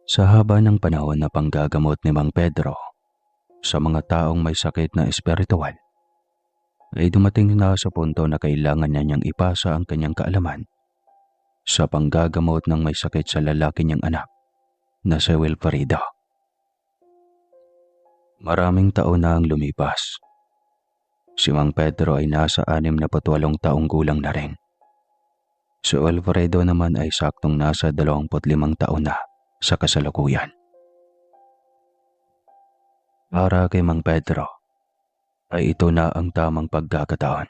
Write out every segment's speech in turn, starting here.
Sa haba ng panahon na panggagamot ni Mang Pedro sa mga taong may sakit na espiritual, ay dumating na sa punto na kailangan na niyang ipasa ang kanyang kaalaman sa panggagamot ng may sakit sa lalaki niyang anak na si Wilfredo. Maraming taon na ang lumipas. Si Mang Pedro ay nasa 68 taong gulang na rin. Si Wilfredo naman ay saktong nasa 25 taon na sa kasalukuyan. Para kay Mang Pedro ay ito na ang tamang pagkakataon.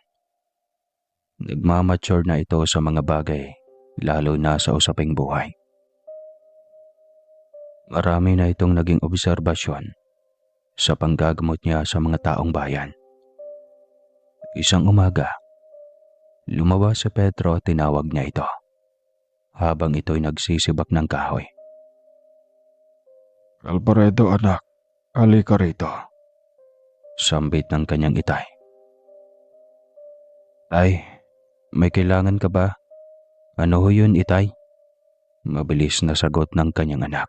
Nagmamature na ito sa mga bagay, lalo na sa usaping buhay. Marami na itong naging obserbasyon sa panggagamot niya sa mga taong bayan. Isang umaga, lumabas si Pedro at tinawag niya ito habang ito'y nagsisibak ng kahoy. Alfredo anak, halika rito. Sambit ng kanyang itay. Ay, may kailangan ka ba? Ano ho yun, itay? Mabilis na sagot ng kanyang anak.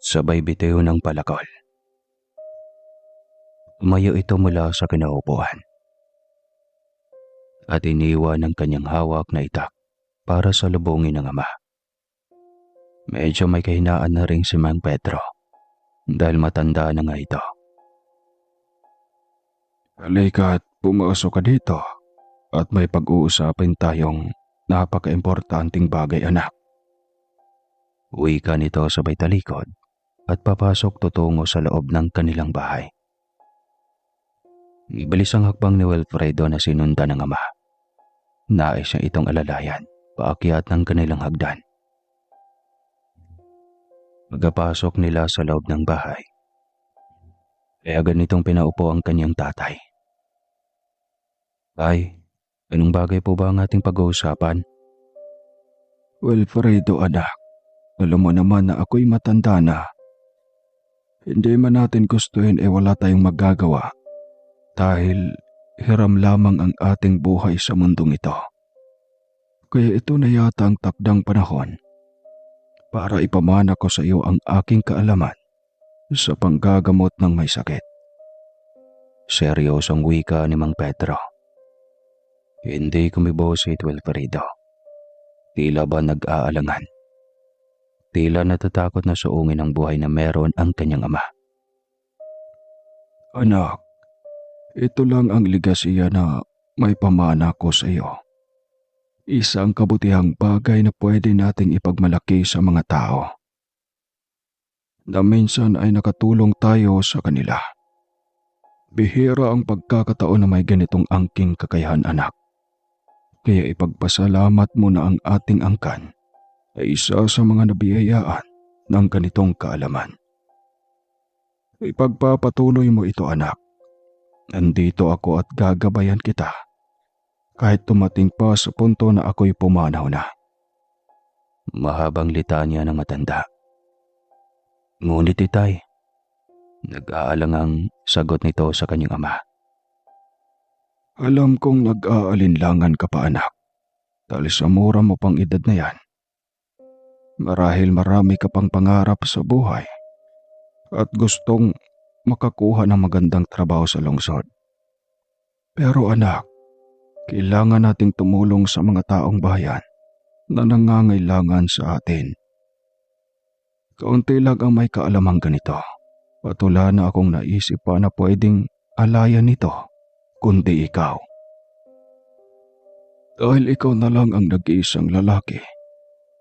Sabay bitiw ng palakol. Tumayo ito mula sa kinaupuan at iniwan ng kanyang hawak na itak para salubungin ng ama. Medyo may kahinaan na rin si Mang Pedro dahil matanda na nga ito. Halika at pumasok ka dito at may pag-uusapin tayong napaka-importanting bagay anak. Wika nito sabay talikod at papasok tutungo sa loob ng kanilang bahay. Ibilis ang hakbang ni Wilfredo na sinundan ng ama. Nais niya itong alalayan paakyat ng kanilang hagdan. Pagkapasok nila sa loob ng bahay, ay agad nitong pinaupo ang kanyang tatay. Tay, anong bagay po ba ang ating pag-uusapan? Wilfredo anak, alam mo naman na ako'y matanda na. Hindi man natin gustuhin wala tayong magagawa dahil hiram lamang ang ating buhay sa mundong ito. Kaya ito na yata ang takdang panahon para ipamana ko sa iyo ang aking kaalaman sa panggagamot ng may sakit. Seryosong wika ni Mang Pedro. Hindi kumibo si Wilfredo. Tila ba nag-aalangan? Tila natatakot na suungin ang buhay na meron ang kanyang ama. Anak, ito lang ang ligasiya na may pamana ko sa iyo. Isang kabutihang bagay na pwede nating ipagmalaki sa mga tao. Na minsan ay nakatulong tayo sa kanila. Bihira ang pagkakataon na may ganitong angking kakayahan anak. Kaya ipagpasalamat mo na ang ating angkan ay isa sa mga nabiyayaan ng ganitong kaalaman. Ipagpapatuloy mo ito anak. Nandito ako at gagabayan kita. Kahit tumating pa sa punto na ako'y pumanaw na. Mahabang litanya ng matanda. Ngunit itay, nag-aalangang sagot nito sa kanyang ama. Alam kong nag-aalinlangan ka pa anak. Dahil sa mura mo pang edad na yan. Marahil marami ka pang pangarap sa buhay. At gustong makakuha ng magandang trabaho sa lungsod. Pero anak, kailangan nating tumulong sa mga taong bayan na nangangailangan sa atin. Kaunti lang ang may kaalamang ganito at wala na akong naisip pa na pwedeng alayan nito kundi ikaw. Dahil ikaw na lang ang nag-iisang lalaki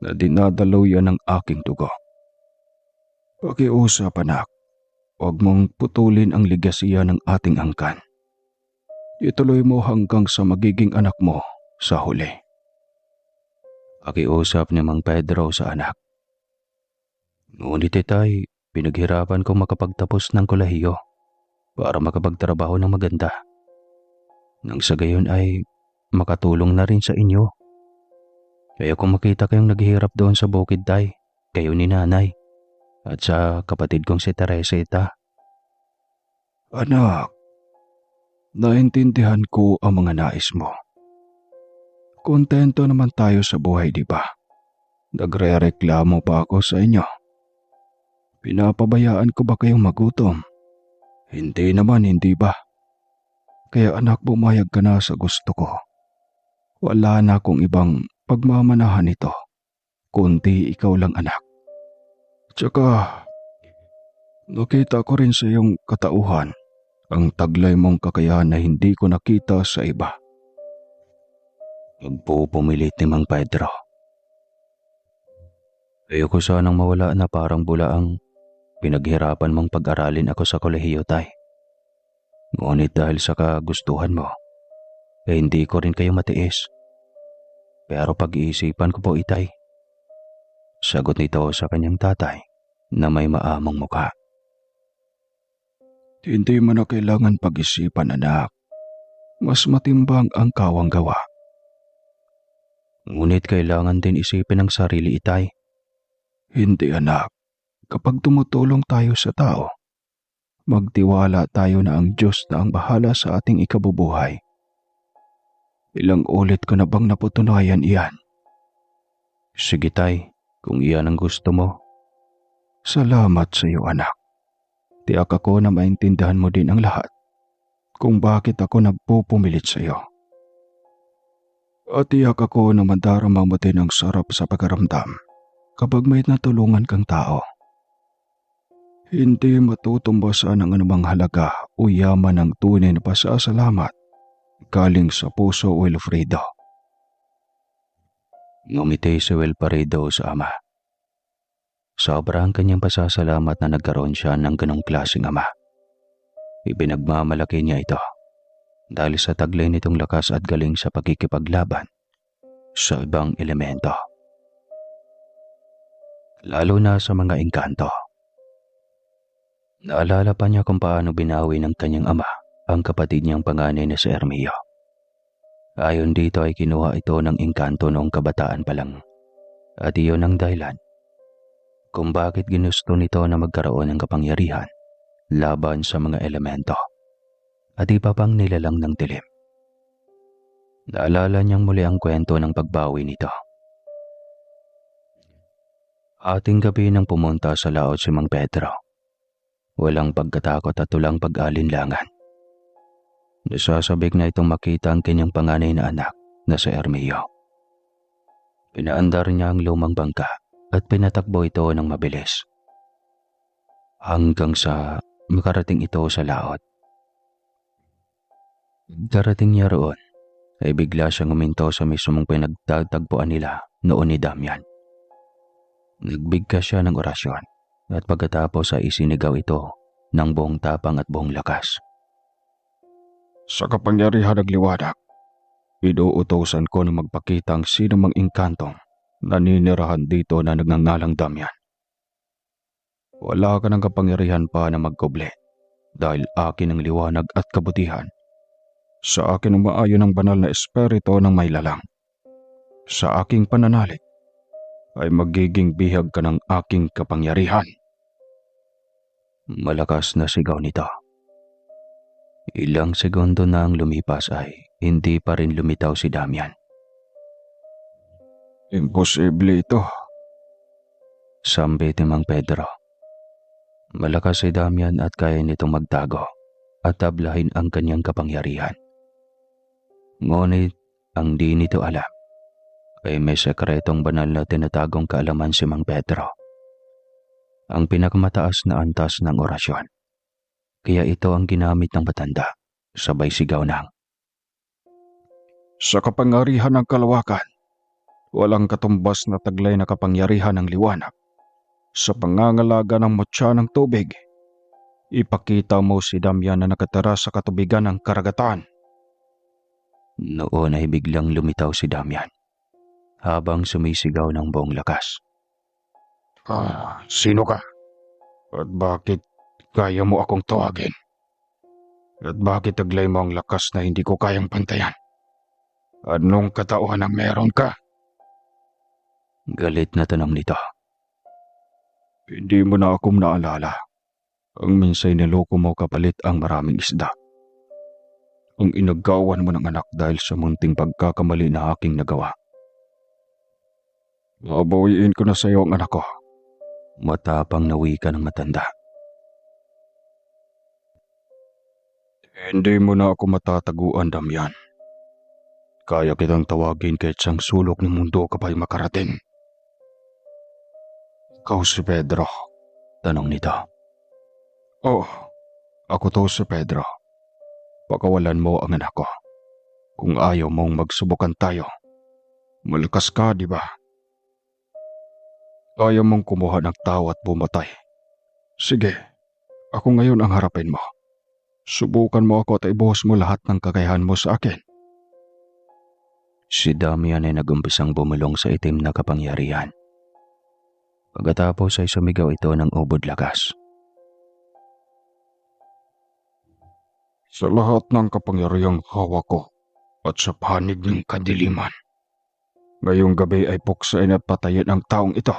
na dinadaluyan ng aking dugo. Pakiusap anak, huwag mong putulin ang ligasiya ng ating angkan. Ituloy mo hanggang sa magiging anak mo sa huli. Pakiusap ni Mang Pedro sa anak. Ngunit itay, pinaghirapan kong makapagtapos ng kolehiyo para makapagtrabaho ng maganda. Nang sa gayon ay makatulong na rin sa inyo. Kaya kung makita kayong naghihirap doon sa bukid tay, kayo ni nanay, at sa kapatid kong si Teresita. Anak, naintindihan ko ang mga nais mo. Kontento naman tayo sa buhay, di ba? Nagrereklamo pa ako sa inyo. Pinapabayaan ko ba kayong magutom? Hindi naman, hindi ba? Kaya anak, bumayag ka na sa gusto ko. Wala na akong ibang pagmamanahan nito, kundi ikaw lang, anak. Tsaka, nakita ko rin sa iyong katauhan ang taglay mong kakayahan na hindi ko nakita sa iba. Nagpupumilit ni Mang Pedro. Ayoko sanang mawala na parang bulaang pinaghirapan mong pag-aralin ako sa kolehiyo, tay. Ngunit dahil sa kagustuhan mo, hindi ko rin kayo matiis. Pero pag-iisipan ko po, itay. Sagot nito sa kanyang tatay na may maamong mukha. Hindi mo na kailangan pag-isipan, anak. Mas matimbang ang kawang gawa. Ngunit kailangan din isipin ang sarili, itay. Hindi, anak. Kapag tumutulong tayo sa tao, magtiwala tayo na ang Diyos na ang bahala sa ating ikabubuhay. Ilang ulit ko na bang naputunayan iyan? Sige, tay, kung iyan ang gusto mo. Salamat sa iyo, anak. Tiyak ako na maintindihan mo din ang lahat kung bakit ako nagpupumilit sa iyo. At tiyak ako na madarama mo din ang sarap sa pagkaramdam kapag may natulungan kang tao. Hindi matutumbasan ang anumang halaga o yaman ng tunay na pasasalamat galing sa puso, Wilfredo. Ngumiti si Wilfredo sa ama. Sobra ang kanyang pasasalamat na nagkaroon siya ng ganong klaseng ama. Ipinagmamalaki niya ito dahil sa taglay nitong lakas at galing sa pagkikipaglaban sa ibang elemento. Lalo na sa mga engkanto. Naalala pa niya kung paano binawi ng kanyang ama ang kapatid niyang panganay na si Ermio. Ayon dito ay kinuha ito ng engkanto noong kabataan pa lang. At iyon ang dahilan kung bakit ginusto nito na magkaroon ng kapangyarihan laban sa mga elemento at iba pang nilalang ng dilim. Naalala niyang muli ang kwento ng pagbawi nito. Ating gabi nang pumunta sa laot si Mang Pedro. Walang pagkatakot at tulang pag-alinlangan. Nasasabik na itong makita ang kanyang panganay na anak na si Ermio. Pinaandar niya ang lumang bangka at pinatakbo ito ng mabilis. Hanggang sa makarating ito sa laot. Darating niya roon ay bigla siyang huminto sa mismong pinagtatagpuan nila noon ni Damian. Nagbigkas siya ng orasyon at pagkatapos ay isinigaw ito ng buong tapang at buong lakas. Sa kapangyarihan ng liwanag, inuutosan ko na magpakita ang sinumang engkantong naninirahan dito na nagngangalang Damian. Wala ka ng kapangyarihan pa na magkuble dahil akin ang liwanag at kabutihan. Sa akin ang maayon ng banal na espiritu ng may lalang. Sa aking pananalig ay magiging bihag ka ng aking kapangyarihan. Malakas na sigaw nito. Ilang segundo na ang lumipas ay hindi pa rin lumitaw si Damian. Imposible ito. Sambit ni Mang Pedro. Malakas si Damian at kaya nitong magtago at tablahin ang kanyang kapangyarihan. Ngunit ang di nito alam ay may sekretong banal na tinatagong kaalaman si Mang Pedro. Ang pinakamataas na antas ng orasyon. Kaya ito ang ginamit ng matanda, sabay sigaw ng, Sa kapangyarihan ng kalawakan, walang katumbas na taglay na kapangyarihan ng liwanag. Sa pangangalaga ng mutya ng tubig, ipakita mo si Damian na nakatira sa katubigan ng karagatan. Noon ay biglang lumitaw si Damian, habang sumisigaw ng buong lakas. Sino ka? At bakit kaya mo akong tawagin? At bakit taglay mo ang lakas na hindi ko kayang pantayan? Anong katauhan ang meron ka? Galit na tanong nito. Hindi mo na ako naalala. Ang minsay niloko mo kapalit ang maraming isda. Ang inagawan mo ng anak dahil sa munting pagkakamali na aking nagawa. Babawiin ko na sa iyo ang anak ko. Matapang na wika ng matanda. Hindi mo na ako matataguan, Damian. Kaya kitang tawagin kahit sang sulok ng mundo ka pa'y makarating. Ikaw si Pedro. Tanong nito. Oh, ako to si Pedro. Pakawalan mo ang anak ko. Kung ayaw mong magsubukan tayo. Malakas ka, di ba? Ayaw mong kumuha ng tao at bumatay. Sige, ako ngayon ang harapin mo. Subukan mo ako at ibuhos mo lahat ng kakayahan mo sa akin. Si Damian ay nagumpisang bumulong sa itim na kapangyarihan. Pagkatapos ay sumigaw ito ng ubod lakas. Sa lahat ng kapangyarihang hawak ko at sa panig ng kadiliman, ngayong gabi ay puksain at patayin ang taong ito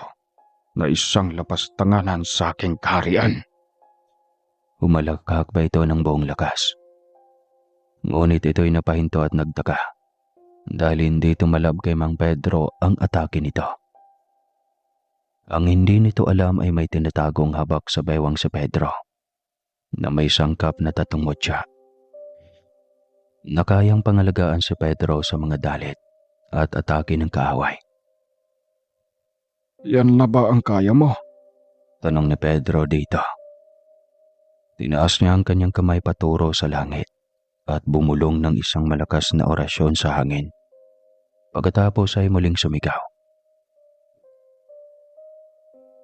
na isang lapastanganan sa aking kaharian. Humalakak ba ito ng buong lakas? Ngunit ito'y napahinto at nagtaka dahil hindi tumalab kay Mang Pedro ang atake nito. Ang hindi nito alam ay may tinatagong habak sa bewang si Pedro na may sangkap na tatungotya. Nakayang pangalagaan si Pedro sa mga dalit at atake ng kaaway. Yan na ba ang kaya mo? Tanong ni Pedro dito. Tinaas niya ang kanyang kamay paturo sa langit at bumulong ng isang malakas na orasyon sa hangin. Pagkatapos ay muling sumigaw.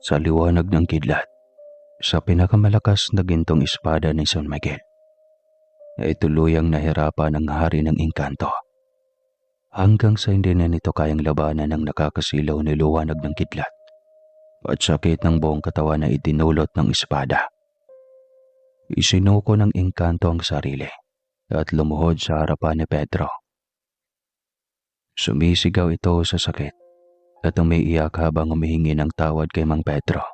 Sa liwanag ng kidlat, sa pinakamalakas na gintong espada ni San Miguel, ay tuluyang nahirapan ang hari ng engkanto. Hanggang sa hindi na nito kayang labanan ng nakakasilaw na liwanag ng kidlat at sakit ng buong katawan na itinulot ng espada. Isinuko ng engkanto ang sarili at lumuhod sa harapan ni Pedro. Sumisigaw ito sa sakit at umiiyak habang humihingi ng tawad kay Mang Pedro.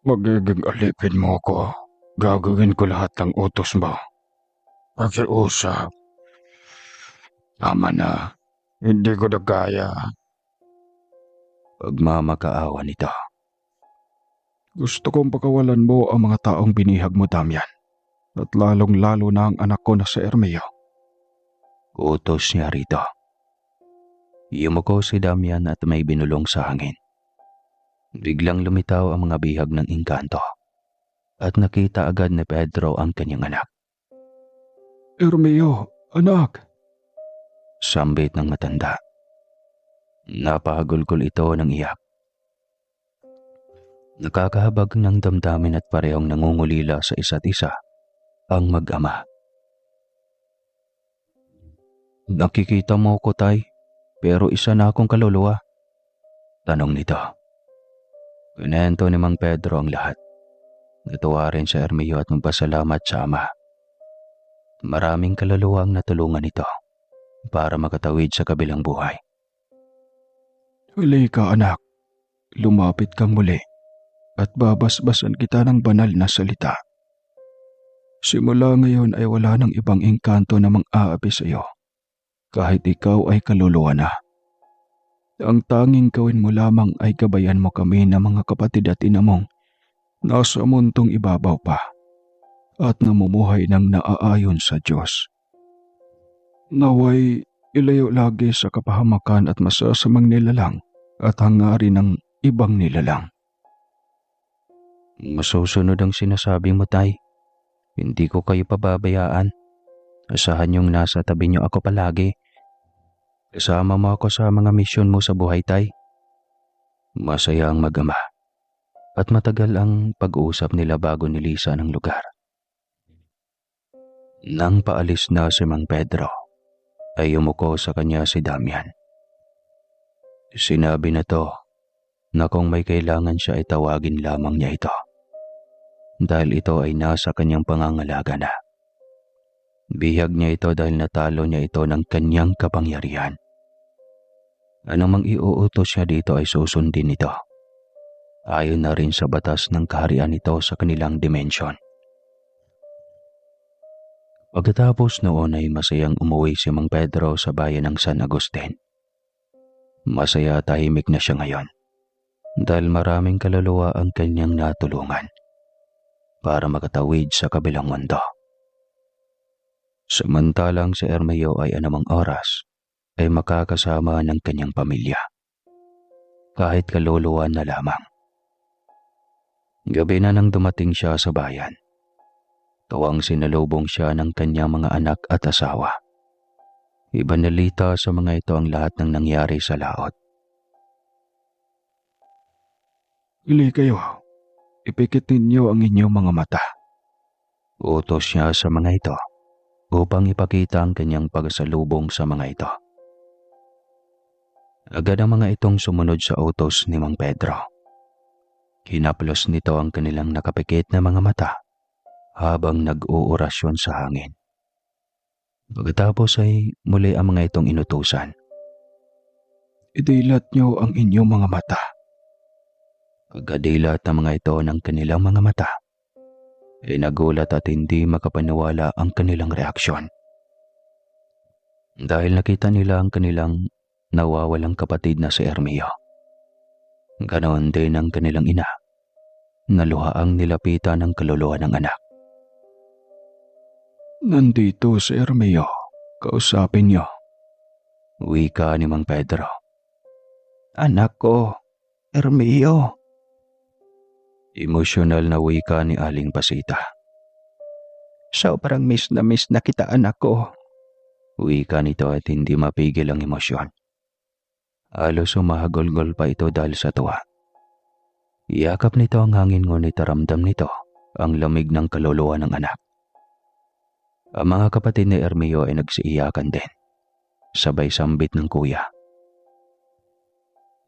Magiging alipin mo ko. Gagawin ko lahat ng utos mo. Pakiusap. Tama na. Hindi ko na kaya. Pagmamakaawa nito. Gusto kong pakawalan mo ang mga taong binihag mo, Damian. At lalong-lalo na ang anak ko na si Ermeo. Utos niya rito. Yumuko si Damian at may binulong sa hangin. Biglang lumitaw ang mga bihag ng engkanto at nakita agad ni Pedro ang kanyang anak. Ermeo, anak! Sambit ng matanda. Napahagulgol ito ng iyak. Nakakahabag ng damdamin at parehong nangungulila sa isa't isa ang mag-ama. Nakikita mo ko, Tay, pero isa na akong kaluluwa. Tanong nito. Pinento ni Mang Pedro ang lahat. Natuwa rin si Ermeo at magpasalamat sa ama. Maraming kaluluwa ang natulungan nito para makatawid sa kabilang buhay. Halika, anak. Lumapit kang muli at babasbasan kita ng banal na salita. Simula ngayon ay wala ng ibang engkanto na mang-aapi sa iyo, kahit ikaw ay kaluluwa na. Ang tanging gawin mo lamang ay gabayan mo kami ng mga kapatid at ina mong nasa mundong ibabaw pa at namumuhay ng naaayon sa Diyos. Naway ilayo lagi sa kapahamakan at masasamang nilalang at hangarin ng ibang nilalang. Masusunod ang sinasabi mo, Tay. Hindi ko kayo pababayaan. Asahan yung nasa tabi niyo ako palagi. Kasama mo ako sa mga misyon mo sa buhay, Tay. Masaya ang mag-ama at matagal ang pag-uusap nila bago nilisa ng lugar. Nang paalis na si Mang Pedro, ay yumuko sa kanya si Damian. Sinabi na to na kung may kailangan siya ay tawagin lamang niya ito. Dahil ito ay nasa kanyang pangangalaga na. Bihag niya ito dahil natalo niya ito ng kanyang kapangyarihan. Anumang iuutos niya dito ay susundin nito. Ayon na rin sa batas ng kaharian nito sa kanilang dimensyon. Pagkatapos noon ay masayang umuwi si Mang Pedro sa bayan ng San Agustin Masaya tahimik na siya ngayon dahil maraming kaluluwa ang kanyang natulungan para makatawid sa kabilang mundo. Samantalang si Ermeo ay anumang oras ay makakasama ng kanyang pamilya, kahit kaluluwa na lamang. Gabi na nang dumating siya sa bayan. Tuwang sinalubong siya ng kanyang mga anak at asawa. Ibanalita sa mga ito ang lahat ng nangyari sa laot. Ili kayo. Ipikit ninyo ang inyong mga mata. Utos niya sa mga ito upang ipakita ang kanyang pagsalubong sa mga ito. Agad ang mga itong sumunod sa utos ni Mang Pedro. Hinaplos nito ang kanilang nakapikit na mga mata habang nag-uorasyon sa hangin. Pagkatapos ay muli ang mga itong inutusan. Idilat nyo ang inyong mga mata. Pagkadilat ng mga ito ng kanilang mga mata, ay nagulat at hindi makapaniwala ang kanilang reaksyon. Dahil nakita nila ang kanilang nawawalang kapatid na si Ermeo. Ganoon din ang kanilang ina, na luhaang nilapitan ng kaluluwa ng anak. Nandito si Ermeo. Kausapin nyo. Wika ni Mang Pedro. Anak ko, Ermeo. Emosyonal na wika ni Aling Pasita. Sobrang miss na kita, anak ko. Wika nito at hindi mapigil ang emosyon. Halos umahagulgol pa ito dahil sa tuwa. Iyakap nito ang hangin ngunit ramdam nito ang lamig ng kaluluwa ng anak. Ang mga kapatid ni Ermeo ay nagsiiyakan din, sabay sambit ng kuya.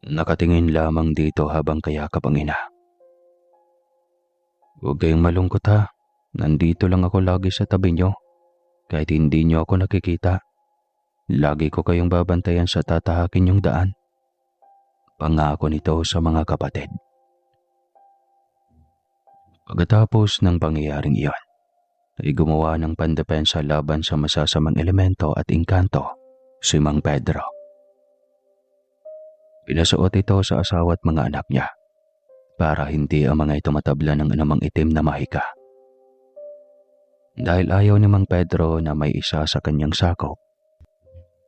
Nakatingin lamang dito habang kayakap ang ina. Huwag kayong malungkot ha, nandito lang ako lagi sa tabi nyo, kahit hindi nyo ako nakikita. Lagi ko kayong babantayan sa tatahakin yung daan. Pangako nito sa mga kapatid. Pagkatapos ng pangyayaring iyon, ay gumawa ng pandepensa laban sa masasamang elemento at engkanto si Mang Pedro. Pinasuot ito sa asawa at mga anak niya para hindi ang mga ito matabla ng anumang itim na mahika. Dahil ayaw ni Mang Pedro na may isa sa kanyang sakop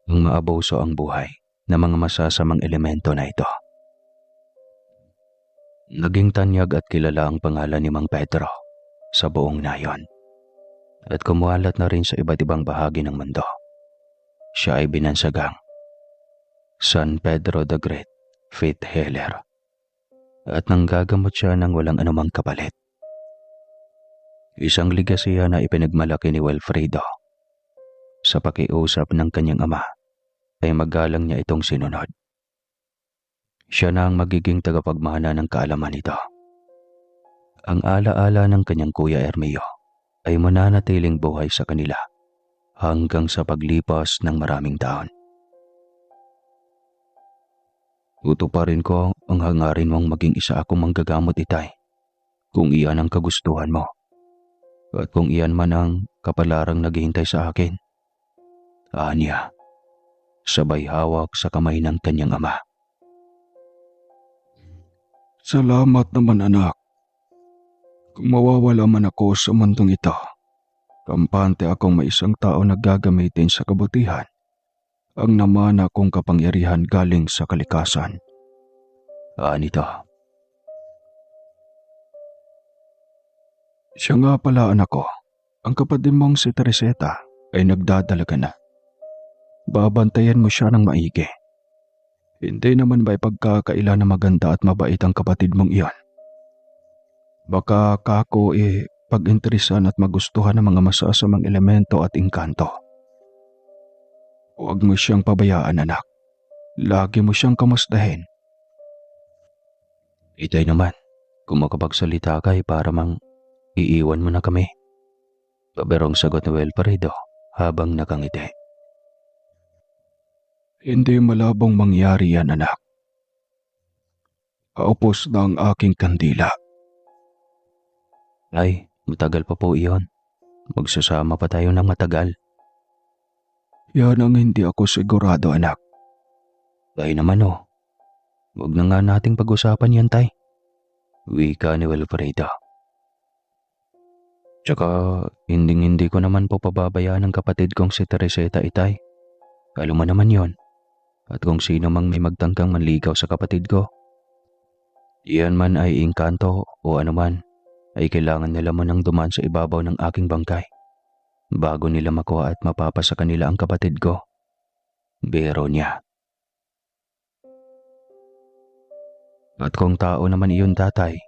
ang maabuso ang buhay ng mga masasamang elemento na ito. Naging tanyag at kilala ang pangalan ni Mang Pedro sa buong nayon at kumualat na rin sa iba't ibang bahagi ng mundo. Siya ay binansagang San Pedro the Great Faith Healer at nanggagamot siya ng walang anumang kapalit. Isang ligasiya na ipinagmalaki ni Wilfredo. Sa pakiusap ng kanyang ama ay magalang niya itong sinunod. Siya na ang magiging tagapagmana ng kaalaman nito. Ang alaala ng kanyang kuya Ermeo ay mananatiling buhay sa kanila hanggang sa paglipas ng maraming taon. Tutuparin ko ang hangarin mong maging isa akong manggagamot, itay, kung iyan ang kagustuhan mo. At kung iyan man ang kapalarang naghihintay sa akin. Anya, sabay hawak sa kamay ng kanyang ama. Salamat naman, anak. Kung mawawala man ako sa mundong ito, kampante akong may isang tao na gagamitin sa kabutihan ang namana kong kapangyarihan galing sa kalikasan. Anito. Siya nga pala, anak ko. Ang kapatid mong si Teresita ay nagdadalaga na. Babantayan mo siya ng maigi. Hindi naman ba ipagkakaila na maganda at mabait ang kapatid mong iyon? Baka kako pag-interesan at magustuhan ng mga masasamang elemento at engkanto. Huwag mo siyang pabayaan, anak. Lagi mo siyang kamustahin. Itay naman, kung makapagsalita ka ay para mang iiwan mo na kami. Paberong sagot ni Wilfredo habang nakangiti. Hindi malabong mangyari yan, anak. Paupos na ang aking kandila. Ay, matagal pa po iyon. Magsasama pa tayo ng matagal. Yan ang hindi ako sigurado, anak. Tay naman oh, huwag na nga nating pag-usapan yan tay. Wika ni Wilfredo. Tsaka hindi ko naman po pababayaan ang kapatid kong si Teresita itay. Alam mo naman yon. At kung sino mang may magtangkang manligaw sa kapatid ko, iyan man ay engkanto o anuman, ay kailangan nila munang dumaan sa ibabaw ng aking bangkay bago nila makuha at mapapa sa kanila ang kapatid ko. Biro niya. At kung tao naman iyon tatay,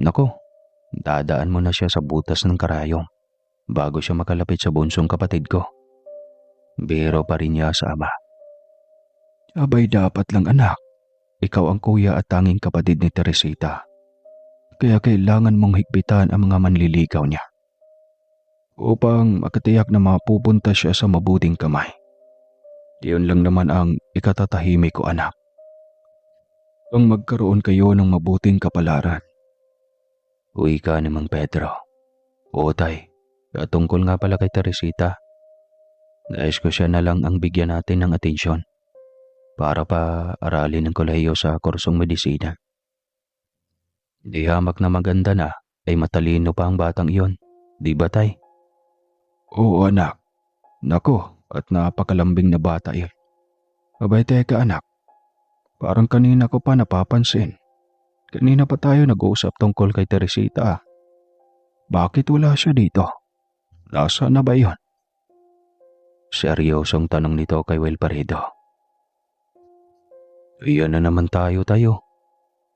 nako, dadaan mo na siya sa butas ng karayom bago siya makalapit sa bunsong kapatid ko. Biro pa rin niya sa ama. Abay dapat lang anak. Ikaw ang kuya at tanging kapatid ni Teresita. Kaya kailangan mong higpitan ang mga manliligaw niya. Upang makatiyak na mapupunta siya sa mabuting kamay. Iyon lang naman ang ikatatahimik ko anak. Ang magkaroon kayo ng mabuting kapalaran. Uwi ka ni Mang Pedro. Oo tay, tungkol nga pala kay Teresita. Nais ko siya na lang ang bigyan natin ng atensyon para pa aralin ng kolehiyo sa kursong medisina. Di hamak na maganda na ay matalino pa ang batang iyon, di ba tay? Oo anak. Nako, at napakalambing na bata iyon. Abay teka anak, parang kanina ko pa napapansin. Kanina pa tayo nag-uusap tungkol kay Teresita. Bakit wala siya dito? Nasaan na ba iyon? Seryosong tanong nito kay Wilfredo. Iyan na naman tayo.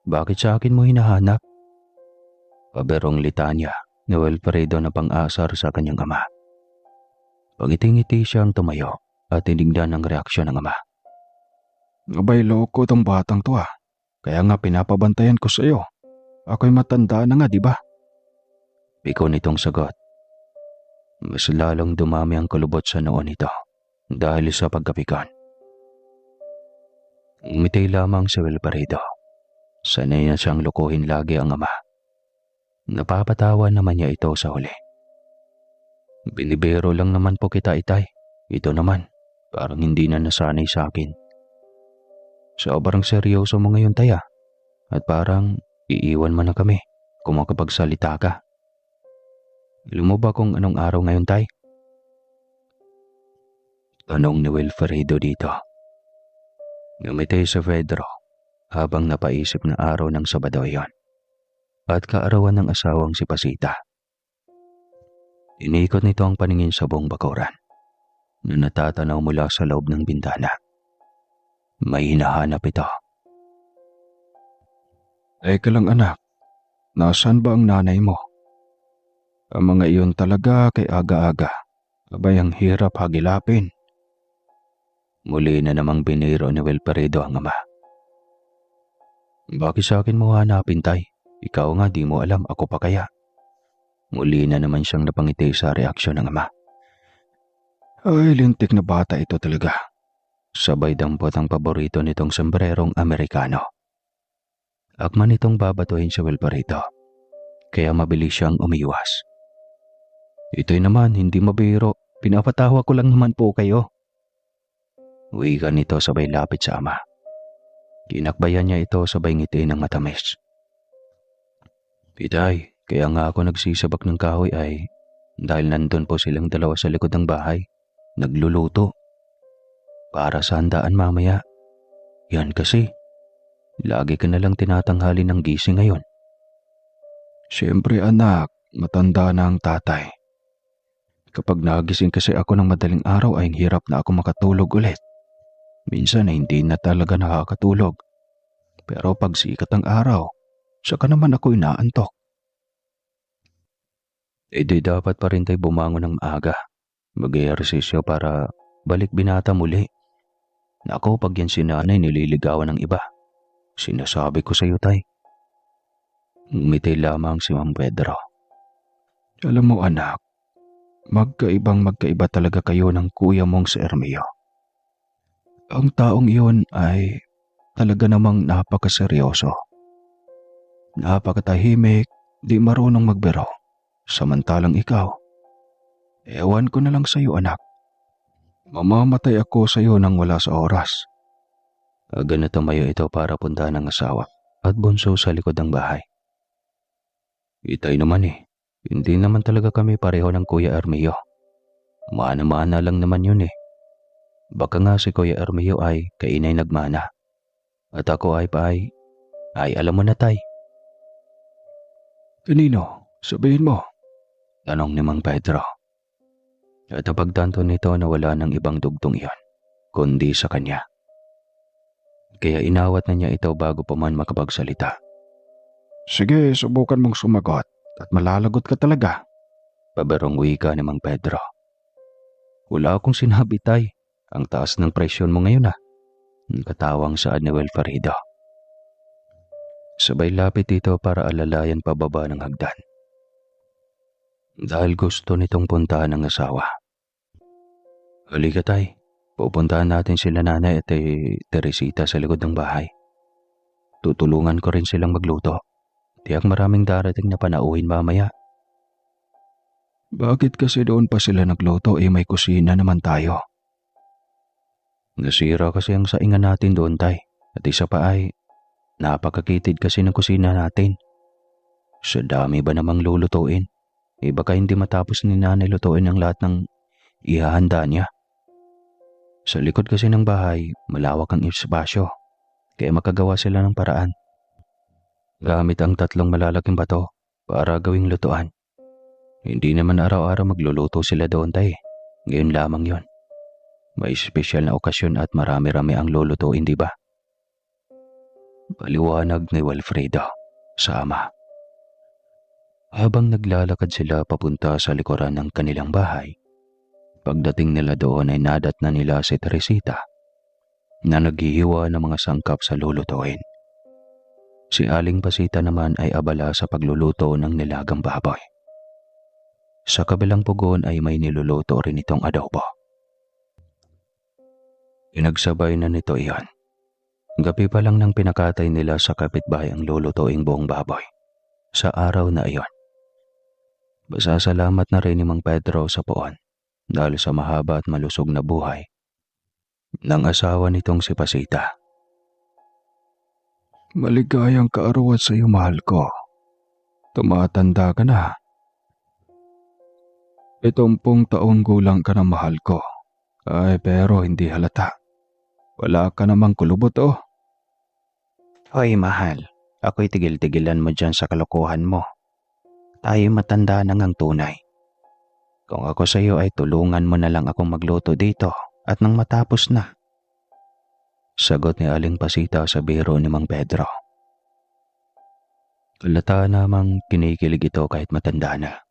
Bakit sa akin mo hinahanap? Paberong litanya ni Wilfredo na pang-asar sa kanyang ama. Pagiti-ngiti siyang tumayo at tinignan ang reaksyon ng ama. Abay loko tong batang to ah. Kaya nga pinapabantayan ko sa iyo. Ako'y matanda na nga, di ba? Piko nitong sagot. Mas lalong dumami ang kulubot sa noon nito dahil sa pagkapikon. Umiti lamang si Wilfredo. Sanay na siyang lukuhin lagi ang ama. Napapatawa naman niya ito sa huli. Binibiro lang naman po kita itay. Ito naman, parang hindi na nasanay sa akin. Sobrang seryoso mo ngayon taya. At parang iiwan mo na kami kung makapagsalita ka. Alam mo ba kung anong araw ngayon tay? Tanong ni Wilfredo dito. Ngumiti si Pedro habang napaisip na araw ng Sabado iyon at kaarawan ng asawang si Pasita. Inikot nito ang paningin sa buong bakuran na natatanaw mula sa loob ng bintana. May hinahanap ito. Teka lang anak, nasaan ba ang nanay mo? Ang mga iyon talaga kay aga-aga. Abay ang hirap hagilapin. Muli na namang biniro ni Wilfredo ang ama. Bakit sa akin mo hanapin tay? Ikaw nga di mo alam, ako pa kaya? Muli na naman siyang napangiti sa reaksyon ng ama. Ay, lintik na bata ito talaga. Sabay dampot ang paborito nitong sombrerong Amerikano. Akman itong babatuhin si Wilfredo, kaya mabilis siyang umiwas. Ito'y naman, hindi mabiro. Pinapatawa ko lang naman po kayo. Wika nito sabay lapit sa ama. Kinakbayan niya ito sabay ngiti ng matamis. Itay, kaya nga ako nagsisabak ng kahoy ay dahil nandun po silang dalawa sa likod ng bahay, nagluluto. Para sa handaan mamaya. Yan kasi, lagi ka nalang tinatanghali ng gising ngayon. Siyempre anak, matanda na ang tatay. Kapag nagising kasi ako ng madaling araw ay hirap na ako makatulog ulit. Minsan ay hindi na talaga nakakatulog. Pero pag sikat ang araw, saka naman ako inaantok. Di dapat pa rin tayo bumangon ng maaga. Mag-ehersisyo para balik binata muli. Nako, pag yan si nanay nililigawan ng iba. Sinasabi ko sa iyo tay. Ngumiti lamang si Mang Pedro. Alam mo anak, magkaiba talaga kayo ng kuya mong si Ermio. Ang taong iyon ay talaga namang napakaseryoso. Napakatahimik, di marunong magbiro. Samantalang ikaw, ewan ko na lang sa iyo anak. Mamamatay ako sa iyo nang wala sa oras. Agad na tumayo ito para puntahan ang asawa at bunso sa likod ng bahay. Itay naman eh. Hindi naman talaga kami pareho ng Kuya Armio. Mana-mana lang naman yun eh. Baka nga si Kuya Armio ay kainay nagmana. At ako ay alam mo na tay. Kanino? Sabihin mo. Tanong ni Mang Pedro. At napagtanto nito na wala ng ibang dugtong iyon, kundi sa kanya. Kaya inawat na niya ito bago pa man makapagsalita. Sige, subukan mong sumagot at malalagot ka talaga. Pabarong wika ni Mang Pedro. Wala akong sinabi tay. Ang taas ng presyon mo ngayon ah. Katawang saad ni Wilfredo. Sabay lapit ito para alalayan pababa ng hagdan. Dahil gusto nitong puntahan ng asawa. Halika tay, pupuntahan natin sila nanay at Teresita sa likod ng bahay. Tutulungan ko rin silang magluto. Tiyak maraming darating na panauhin mamaya. Bakit kasi doon pa sila nagluto may kusina naman tayo? Nasira kasi ang saingan natin doon tay. At isa pa ay napakakitid kasi ng kusina natin. Sa dami ba namang lulutuin? Baka hindi matapos ni nanay lutuin ang lahat ng ihahanda niya. Sa likod kasi ng bahay, malawak ang espasyo. Kaya makagawa sila ng paraan. Gamit ang 3 malalaking bato para gawing lutuan. Hindi naman araw-araw magluluto sila doon tay. Ngayon lamang yon. May espesyal na okasyon at marami-rami ang lulutuin, di ba? Paliwanag ni Wilfredo sa ama. Habang naglalakad sila papunta sa likuran ng kanilang bahay, pagdating nila doon ay nadat na nila si Teresita na naghihiwa ng mga sangkap sa lulutuin. Si Aling Pasita naman ay abala sa pagluluto ng nilagang baboy. Sa kabilang pugon ay may niluluto rin itong adobo. Pinagsabay na nito iyon. Gabi pa lang nang pinakatay nila sa kapitbahay ang lulutuing buong baboy. Sa araw na iyon. Pasasalamat na rin ni Mang Pedro sa poon dahil sa mahaba at malusog na buhay ng asawa nitong si Pasita. Maligayang kaarawan sa iyo, mahal ko. Tumatanda ka na. 70 taong gulang ka na, mahal ko. Ay, pero hindi halata. Wala ka namang kulubot oh. Hoy mahal, ako'y tigil-tigilan mo dyan sa kalokohan mo. Tayo matanda na ngang tunay. Kung ako sa iyo ay tulungan mo na lang akong magluto dito at nang matapos na. Sagot ni Aling Pasita sa biro ni Mang Pedro. Halata namang kinikilig ito kahit matanda na.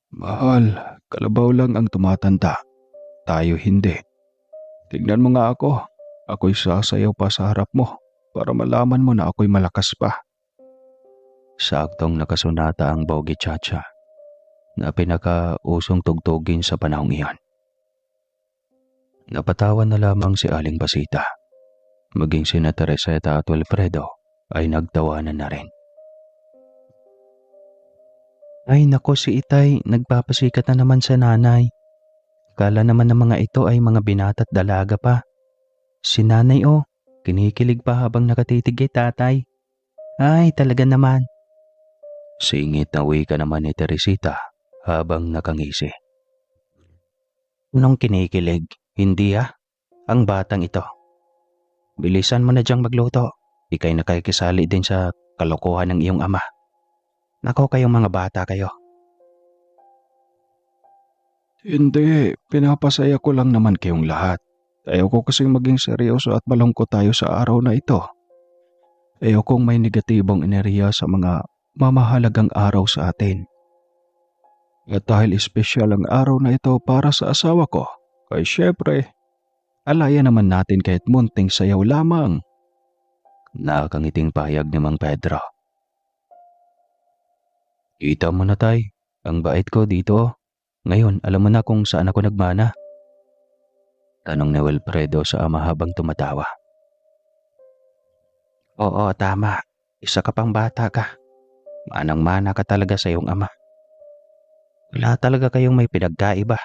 Mahal, kalabaw lang ang tumatanda. Tayo hindi. Tignan mo nga ako. Ako'y sasayaw pa sa harap mo para malaman mo na ako'y malakas pa. Saktong nakasunata ang Bogi Chacha na pinakausong tugtugin sa panahong iyon. Napatawan na lamang si Aling Pasita. Maging sina Teresita at Wilfredo ay nagtawanan na rin. Ay nako, si Itay, nagpapasikat na naman sa nanay. Kala naman ng mga ito ay mga binata't dalaga pa. Si nanay kinikilig pa habang nakatitig kay tatay. Ay talaga naman. Singit na wika naman ni Teresita habang nakangisi. Anong kinikilig? Hindi ang batang ito. Bilisan mo na diyang magluto. Ika'y nakikisali din sa kalokohan ng iyong ama. Nako kayong mga bata kayo. Hindi, pinapasaya ko lang naman kayong lahat. Ayoko kasing maging seryoso at malungkot tayo sa araw na ito. Ayokong may negatibong enerhiya sa mga mamahalagang araw sa atin. At dahil espesyal ang araw na ito para sa asawa ko, ay syempre, alaya naman natin kahit munting sayaw lamang. Nakakangiting pahayag ni Mang Pedro. Kita mo na tay, ang bait ko dito. Ngayon, alam mo na kung saan ako nagmana. Tanong ni Wilfredo sa ama habang tumatawa. Oo, tama. Isa ka pang bata ka. Manang-mana ka talaga sa iyong ama. Wala talaga kayong may pinagkaiba.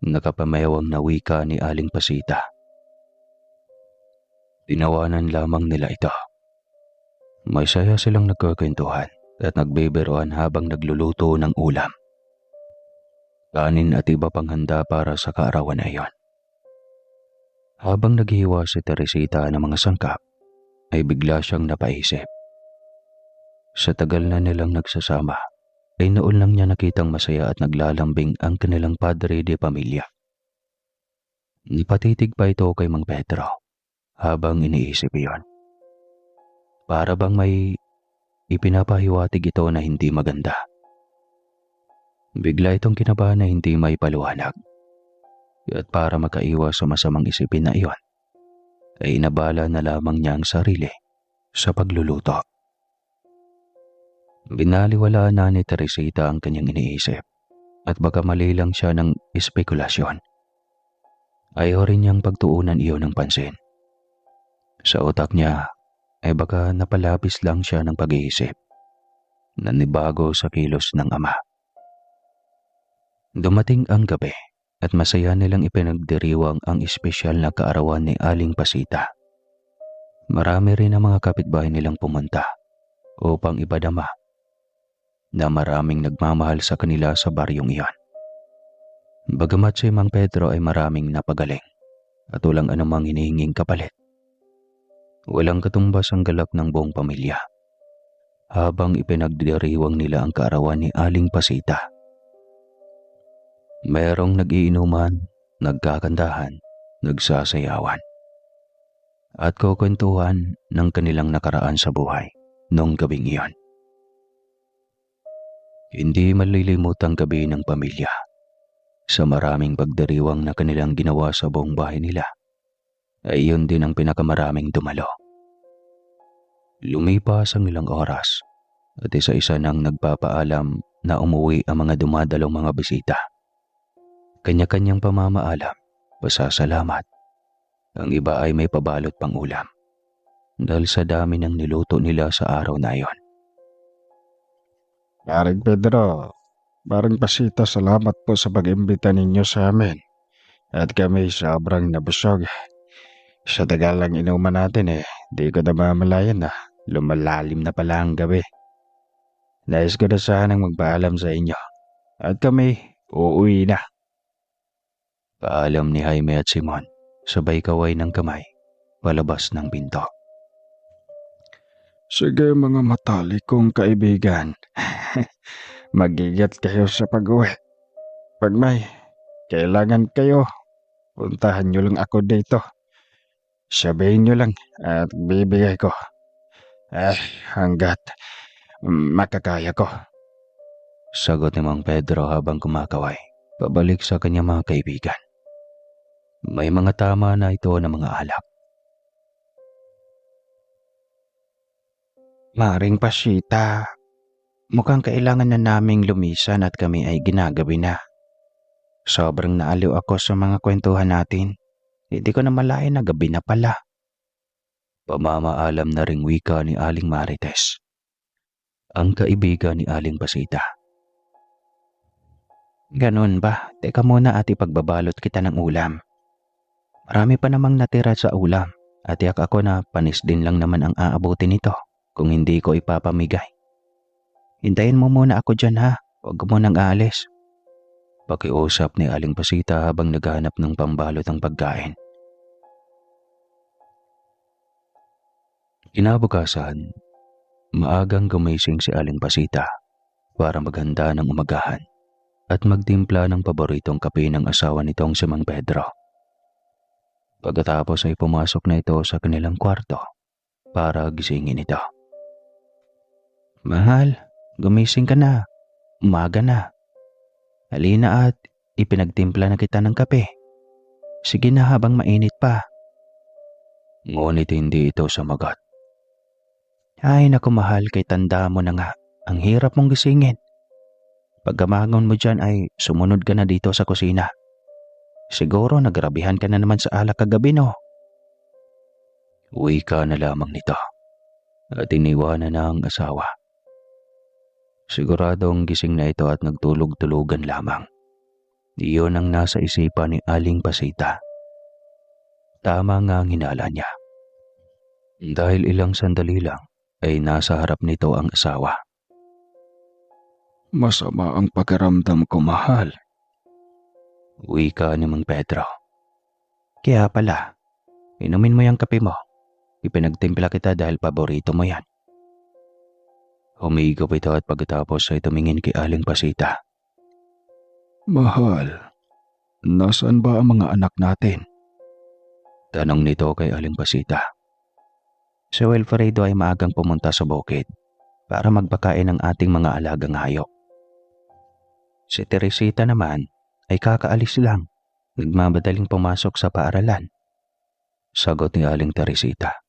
Nakapamayawang na wika ni Aling Pasita. Tinawanan lamang nila ito. May saya silang nagkukwentuhan at nagbibiruan habang nagluluto ng ulam. Kanin at iba pang handa para sa kaarawan na iyon. Habang naghihiwa si Teresita ng mga sangkap, ay bigla siyang napaisip. Sa tagal na nilang nagsasama, ay noon lang niya nakitang masaya at naglalambing ang kanilang padre de pamilya. Napatitig pa ito kay Mang Pedro habang iniisip iyon. Para bang may ipinapahiwatig ito na hindi maganda. Bigla itong kinabahan na hindi may paliwanag. At para makaiwas sa masamang isipin na iyon, ay inabala na lamang niya ang sarili sa pagluluto. Binaliwala na ni Teresita ang kanyang iniisip at baka mali lang siya ng espekulasyon. Ayaw rin niyang pagtuunan iyon ng pansin. Sa utak niya ay baka napalabis lang siya ng pag-iisip na nibago sa kilos ng ama. Dumating ang gabi at masaya nilang ipinagdiriwang ang espesyal na kaarawan ni Aling Pasita. Marami rin ang mga kapitbahay nilang pumunta upang ipadama na maraming nagmamahal sa kanila sa baryong iyon. Bagamat si Mang Pedro ay maraming napagaling at walang anumang hinihinging kapalit, walang katumbas ang galak ng buong pamilya habang ipinagdiriwang nila ang kaarawan ni Aling Pasita. Mayroong nagiinuman, nagkakantahan, nagsasayawan, at kukwentuhan ng kanilang nakaraan sa buhay noong gabing iyon. Hindi malilimutang gabi ng pamilya sa maraming pagdiriwang na kanilang ginawa sa buong bahay nila, ay iyon din ang pinakamaraming dumalo. Lumipas ang ilang oras at isa-isa nang nagpapaalam na umuwi ang mga dumadalong mga bisita. Kanya-kanyang pamamaalam, pasasalamat. Ang iba ay may pabalot pang ulam dahil sa dami ng niluto nila sa araw na iyon. Paring Pedro, Paring Pasita, salamat po sa pag-imbita ninyo sa amin. At kami sobrang nabusog. Sa tagal lang inuman natin di ko na mamalayan na lumalalim na pala ang gabi. Nais ko na sanang magpaalam sa inyo. At kami, uuwi na. Paalam ni Jaime at Simon, sabay kaway ng kamay, palabas ng pinto. Sige mga matalikong kaibigan. Magigat kayo sa pag-uwi. Pag may kailangan kayo, puntahan nyo lang ako dito. Sabihin nyo lang at bibigay ko. Hanggat makakaya ko. Sagot ni Mang Pedro habang kumakaway, pabalik sa kanyang mga kaibigan. May mga tama na ito ng mga alak. Maring Pasita, mukhang kailangan na naming lumisan at kami ay ginagabi na. Sobrang naaliw ako sa mga kwentuhan natin. Hindi ko na malayan na gabi na pala. Pamamaalam na ring wika ni Aling Marites, ang kaibigan ni Aling Pasita. Ganun ba? Teka muna at ipagbabalot kita ng ulam. Marami pa namang natira sa ulam at yak ako na panis din lang naman ang aabutin nito kung hindi ko ipapamigay. Hintayin mo muna ako dyan ha, huwag mo nang aalis. Pakiusap ni Aling Pasita habang naghahanap ng pambalot ng pagkain. Kinabukasan, maagang gumising si Aling Pasita para maghanda ng umagahan at magtimpla ng paboritong kape ng asawa nitong si Mang Pedro. Pagkatapos ay pumasok na ito sa kanilang kwarto para gisingin ito. Mahal, gumising ka na. Umaga na. Halina at ipinagtimpla na kita ng kape. Sige na habang mainit pa. Ngunit hindi ito sumagot. Ay naku mahal, kay tanda mo na nga. Ang hirap mong gisingin. Pagkamangon mo dyan ay sumunod ka na dito sa kusina. Siguro nagrabihan ka na naman sa alak kagabi no? Wika na lamang nito at iniwanan na ang asawa. Siguradong gising na ito at nagtulog-tulugan lamang. Iyon ang nasa isipan ni Aling Pasita. Tama nga ang hinala niya. Dahil ilang sandali lang ay nasa harap nito ang asawa. Masama ang pakiramdam ko, mahal. Wika ni Mang Pedro. Kaya pala, inumin mo yung kape mo. Ipinagtimpla kita dahil paborito mo yan. Humigop ito at pagkatapos ay tumingin kay Aling Pasita. Mahal, nasaan ba ang mga anak natin? Tanong nito kay Aling Pasita. Si Wilfredo ay maagang pumunta sa bukid para magpakain ng ating mga alagang hayop. Si Teresita naman ay kakaalis lang, nagmamadaling pumasok sa paaralan. Sagot ni Aling Teresita.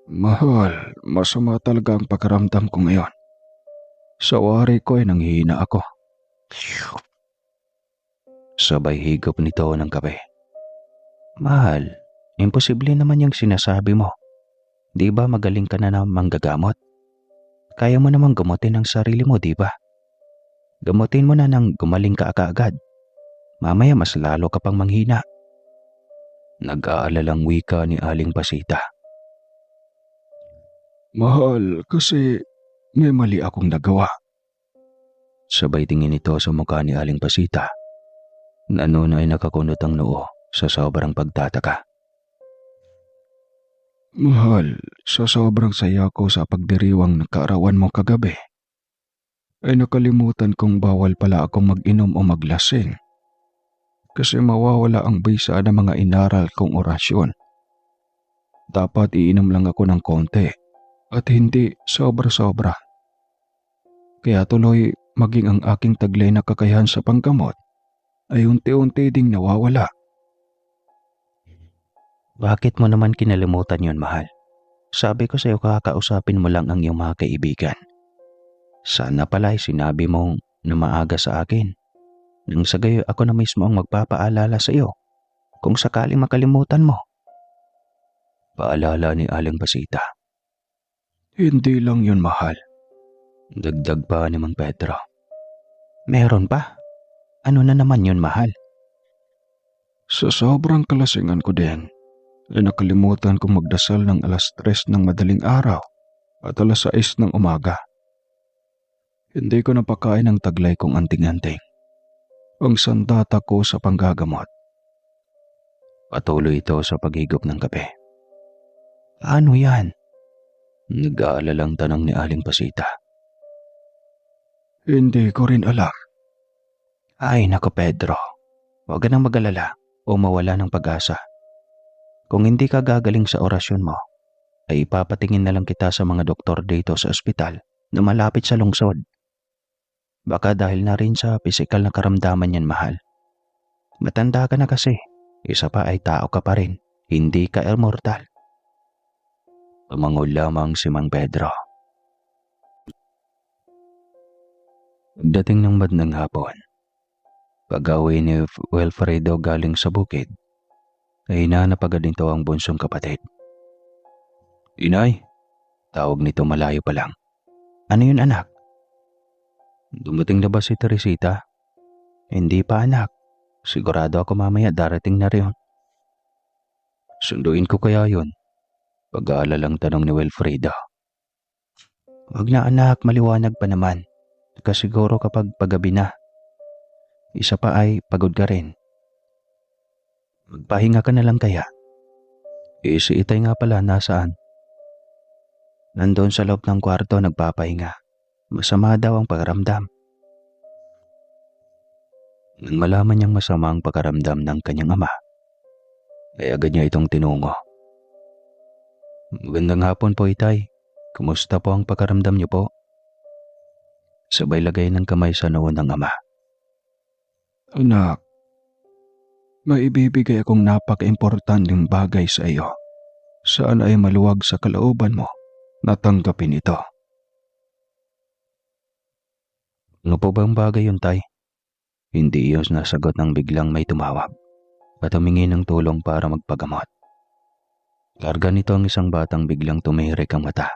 Mahal, masama talaga ang pakiramdam ko ngayon. Sa wari ko ay nanghihina ako. Sabay higop nito ng kape. Mahal, imposible naman yung sinasabi mo. Di ba magaling ka na manggagamot? Kaya mo namang gamutin ang sarili mo, di ba? Gamutin mo na nang gumaling ka kaagad. Mamaya mas lalo ka pang manghina. Nag-aalalang wika ni Aling Pasita. Mahal, kasi may mali akong nagawa. Sabay tingin ito sa mukha ni Aling Pasita na noon ay nakakunot ang noo sa sobrang pagtataka. Mahal, sa sobrang saya ko sa pagdiriwang nakaarawan mo kagabi, ay nakalimutan kong bawal pala akong mag-inom o maglasing. Kasi mawawala ang bisa ng mga inaral kong orasyon. Dapat iinom lang ako ng konti at hindi sobra-sobra. Kaya tuloy maging ang aking taglay na kakayahan sa panggamot ay unti-unti ding nawawala. Bakit mo naman kinalimutan yon, mahal? Sabi ko sa'yo kakausapin mo lang ang iyong mga kaibigan. Sana pala ay sinabi mong na maaga sa akin. Nang sa gayo ako na mismo ang magpapaalala sa iyo kung sakaling makalimutan mo. Paalala ni Aling Pasita. Hindi lang yun, mahal. Dagdag pa ni Mang Pedro. Meron pa? Ano na naman yun, mahal? Sa sobrang kalasingan ko din, ay nakalimutan kong magdasal ng alas 3 ng madaling araw at alas 6 ng umaga. Hindi ko napakain ang taglay kong anting-anting. Ang sandata ko sa panggagamot. Patuloy ito sa paghigop ng kape. Ano yan? Nag-aalalang tanong ni Aling Pasita. Hindi ko rin alam. Ay nako Pedro, huwag ka nang mag-alala o mawala ng pag-asa. Kung hindi ka gagaling sa orasyon mo, ay ipapatingin na lang kita sa mga doktor dito sa ospital na malapit sa lungsod. Baka dahil na rin sa pisikal na karamdaman yan, mahal. Matanda ka na kasi, isa pa ay tao ka pa rin, hindi ka immortal. Tumangol lamang si Mang Pedro. Pagdating ng bandang hapon, pag-awi ni Wilfredo galing sa bukid, ay hinanap agad nito ang bunsong kapatid. Inay, tawag nito malayo pa lang. Ano yun, anak? Dumating na ba si Teresita? Hindi pa, anak. Sigurado ako mamaya darating na rin. Sunduin ko kaya yun? Pag-aalalang tanong ni Wilfredo. Wag na, anak, maliwanag pa naman. Kasiguro kapag paggabi na. Isa pa ay pagod ka rin. Magpahinga ka na lang kaya. Si Itay nga pala, nasaan? Nandoon sa loob ng kwarto nagpapahinga. Masama daw ang pakiramdam. Nang malaman niyang masama ang pakiramdam ng kanyang ama, ay agad niya itong tinungo. Magandang hapon po, Itay. Kumusta po ang pakiramdam niyo po? Sabay lagay ng kamay sa noo ng ama. Anak, may ibibigay akong napaka-importanteng bagay sa iyo. Saan ay maluwag sa kalooban mo na tanggapin ito. Ano po bang bagay yun, Tay? Hindi iyon nasagot ng biglang may tumawag at humingi ng tulong para magpagamot. Karga nito ang isang batang biglang tumirik ang mata.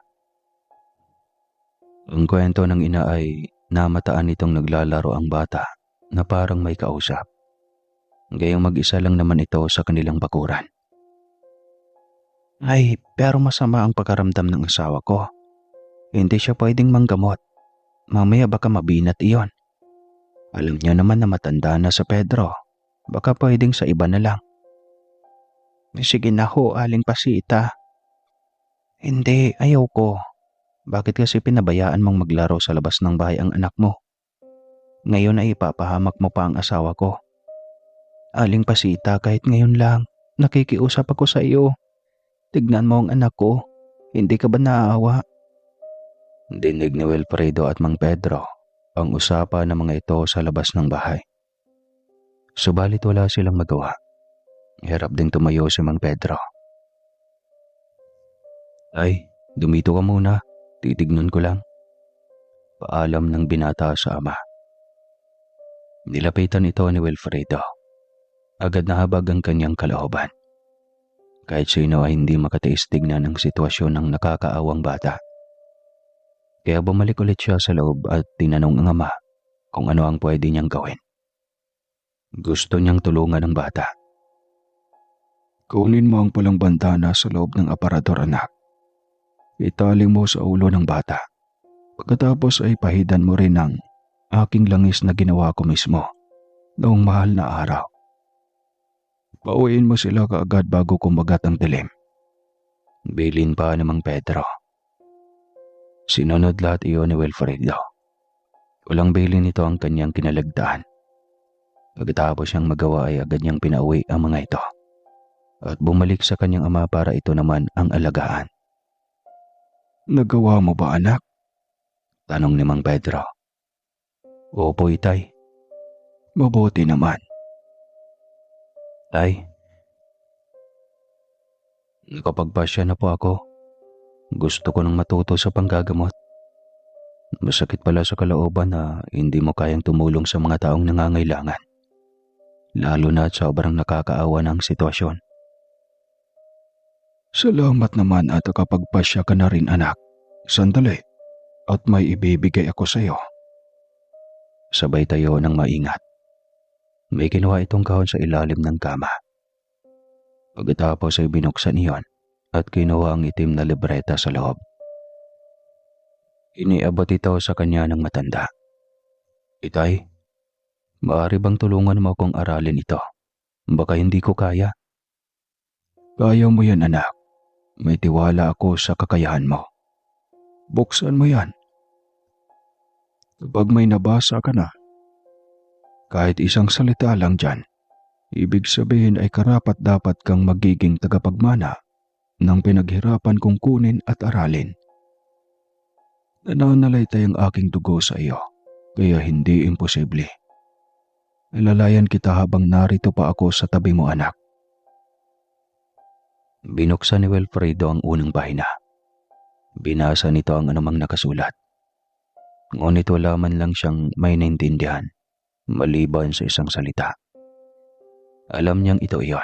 Ang kwento ng ina ay namataan nitong naglalaro ang bata na parang may kausap. Gayong mag-isa lang naman ito sa kanilang bakuran. Ay, pero masama ang pakaramdam ng asawa ko. Hindi siya pwedeng manggamot. Mamaya baka mabinat iyon. Alam niya naman na matanda na sa Pedro. Baka pwedeng sa iba na lang. Sige na ho, Aling Pasita. Hindi, ayaw ko. Bakit kasi pinabayaan mong maglaro sa labas ng bahay ang anak mo? Ngayon ay ipapahamak mo pa ang asawa ko. Aling Pasita, kahit ngayon lang, nakikiusap ako sa iyo. Tignan mo ang anak ko. Hindi ka ba naaawa? Dinig ni Wilfredo at Mang Pedro ang usapan ng mga ito sa labas ng bahay. Subalit wala silang magawa. Hirap ding tumayo si Mang Pedro. Ay, dumito ka muna. Titignan ko lang. Paalam ng binata sa ama. Nilapitan ito ni Wilfredo. Agad na habag ang kanyang kalooban. Kahit sino ay hindi makatiis tignan ang sitwasyon ng nakakaawang bata. Kaya bumalik ulit siya sa loob at tinanong ang ama kung ano ang pwede niyang gawin. Gusto niyang tulungan ang bata. Kunin mo ang pulang bantana sa loob ng aparador, anak. Itali mo sa ulo ng bata. Pagkatapos ay pahidan mo rin ang aking langis na ginawa ko mismo noong mahal na araw. Pauwiin mo sila kaagad bago kumagat ang dilim. Bilin pa ni Mang Pedro. Sinunod lahat iyon ni Wilfredo. Walang bilin nito ang kanyang kinalagdaan. Pagkatapos siyang magawa ay agad niyang pinauwi ang mga ito at bumalik sa kanyang ama para ito naman ang alagaan. Nagawa mo ba, anak? Tanong ni Mang Pedro. Opo, itay. Mabuti naman. Tay, nakapagpasya na po ako. Gusto ko nang matuto sa panggagamot. Masakit pala sa kalooban na hindi mo kayang tumulong sa mga taong nangangailangan. Lalo na at sobrang nakakaawa ng sitwasyon. Salamat naman at nakapagpasya ka na rin, anak. Sandali, at may ibibigay ako sa iyo. Sabay tayo ng maingat. May kinuha itong kahon sa ilalim ng kama. Pagkatapos ay binuksan iyon at kinuha ang itim na libreta sa loob. Iniabot ito sa kanya ng matanda. Itay, maaari bang tulungan mo akong aralin ito? Baka hindi ko kaya. Kaya mo yan, anak. May tiwala ako sa kakayahan mo. Buksan mo yan. Kapag may nabasa ka na, kahit isang salita lang dyan, ibig sabihin ay karapat-dapat kang magiging tagapagmana ng pinaghirapan kong kunin at aralin. Nananalaytay ang aking dugo sa iyo, kaya hindi imposible. Ilalayan kita habang narito pa ako sa tabi mo, anak. Binuksan ni Wilfredo ang unang pahina. Binasa nito ang anumang nakasulat. Ngunit wala man lang siyang may naintindihan, maliban sa isang salita. Alam niyang ito iyon.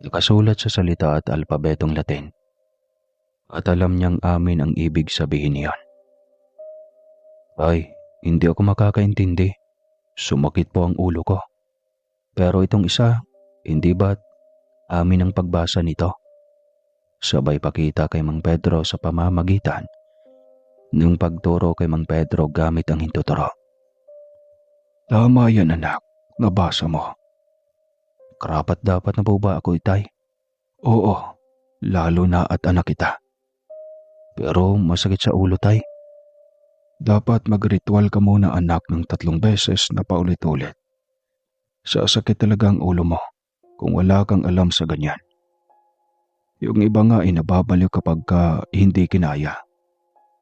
Nakasulat sa salita at alpabetong Latin. At alam niyang amin ang ibig sabihin niyon. Ay, hindi ako makakaintindi. Sumakit po ang ulo ko. Pero itong isa, hindi ba't amin ang pagbasa nito? Sabay pakita kay Mang Pedro sa pamamagitan ng pagturo kay Mang Pedro gamit ang hintuturo. Tama yan, anak. Nabasa mo. Karapat dapat na po ba ako, itay? Oo, lalo na at anak kita. Pero masakit sa ulo, tay. Dapat mag-ritual ka muna, anak, ng 3 beses na paulit-ulit. Sasakit talaga ang ulo mo kung wala kang alam sa ganyan. Yung iba nga ay nababaliw kapag hindi kinaya.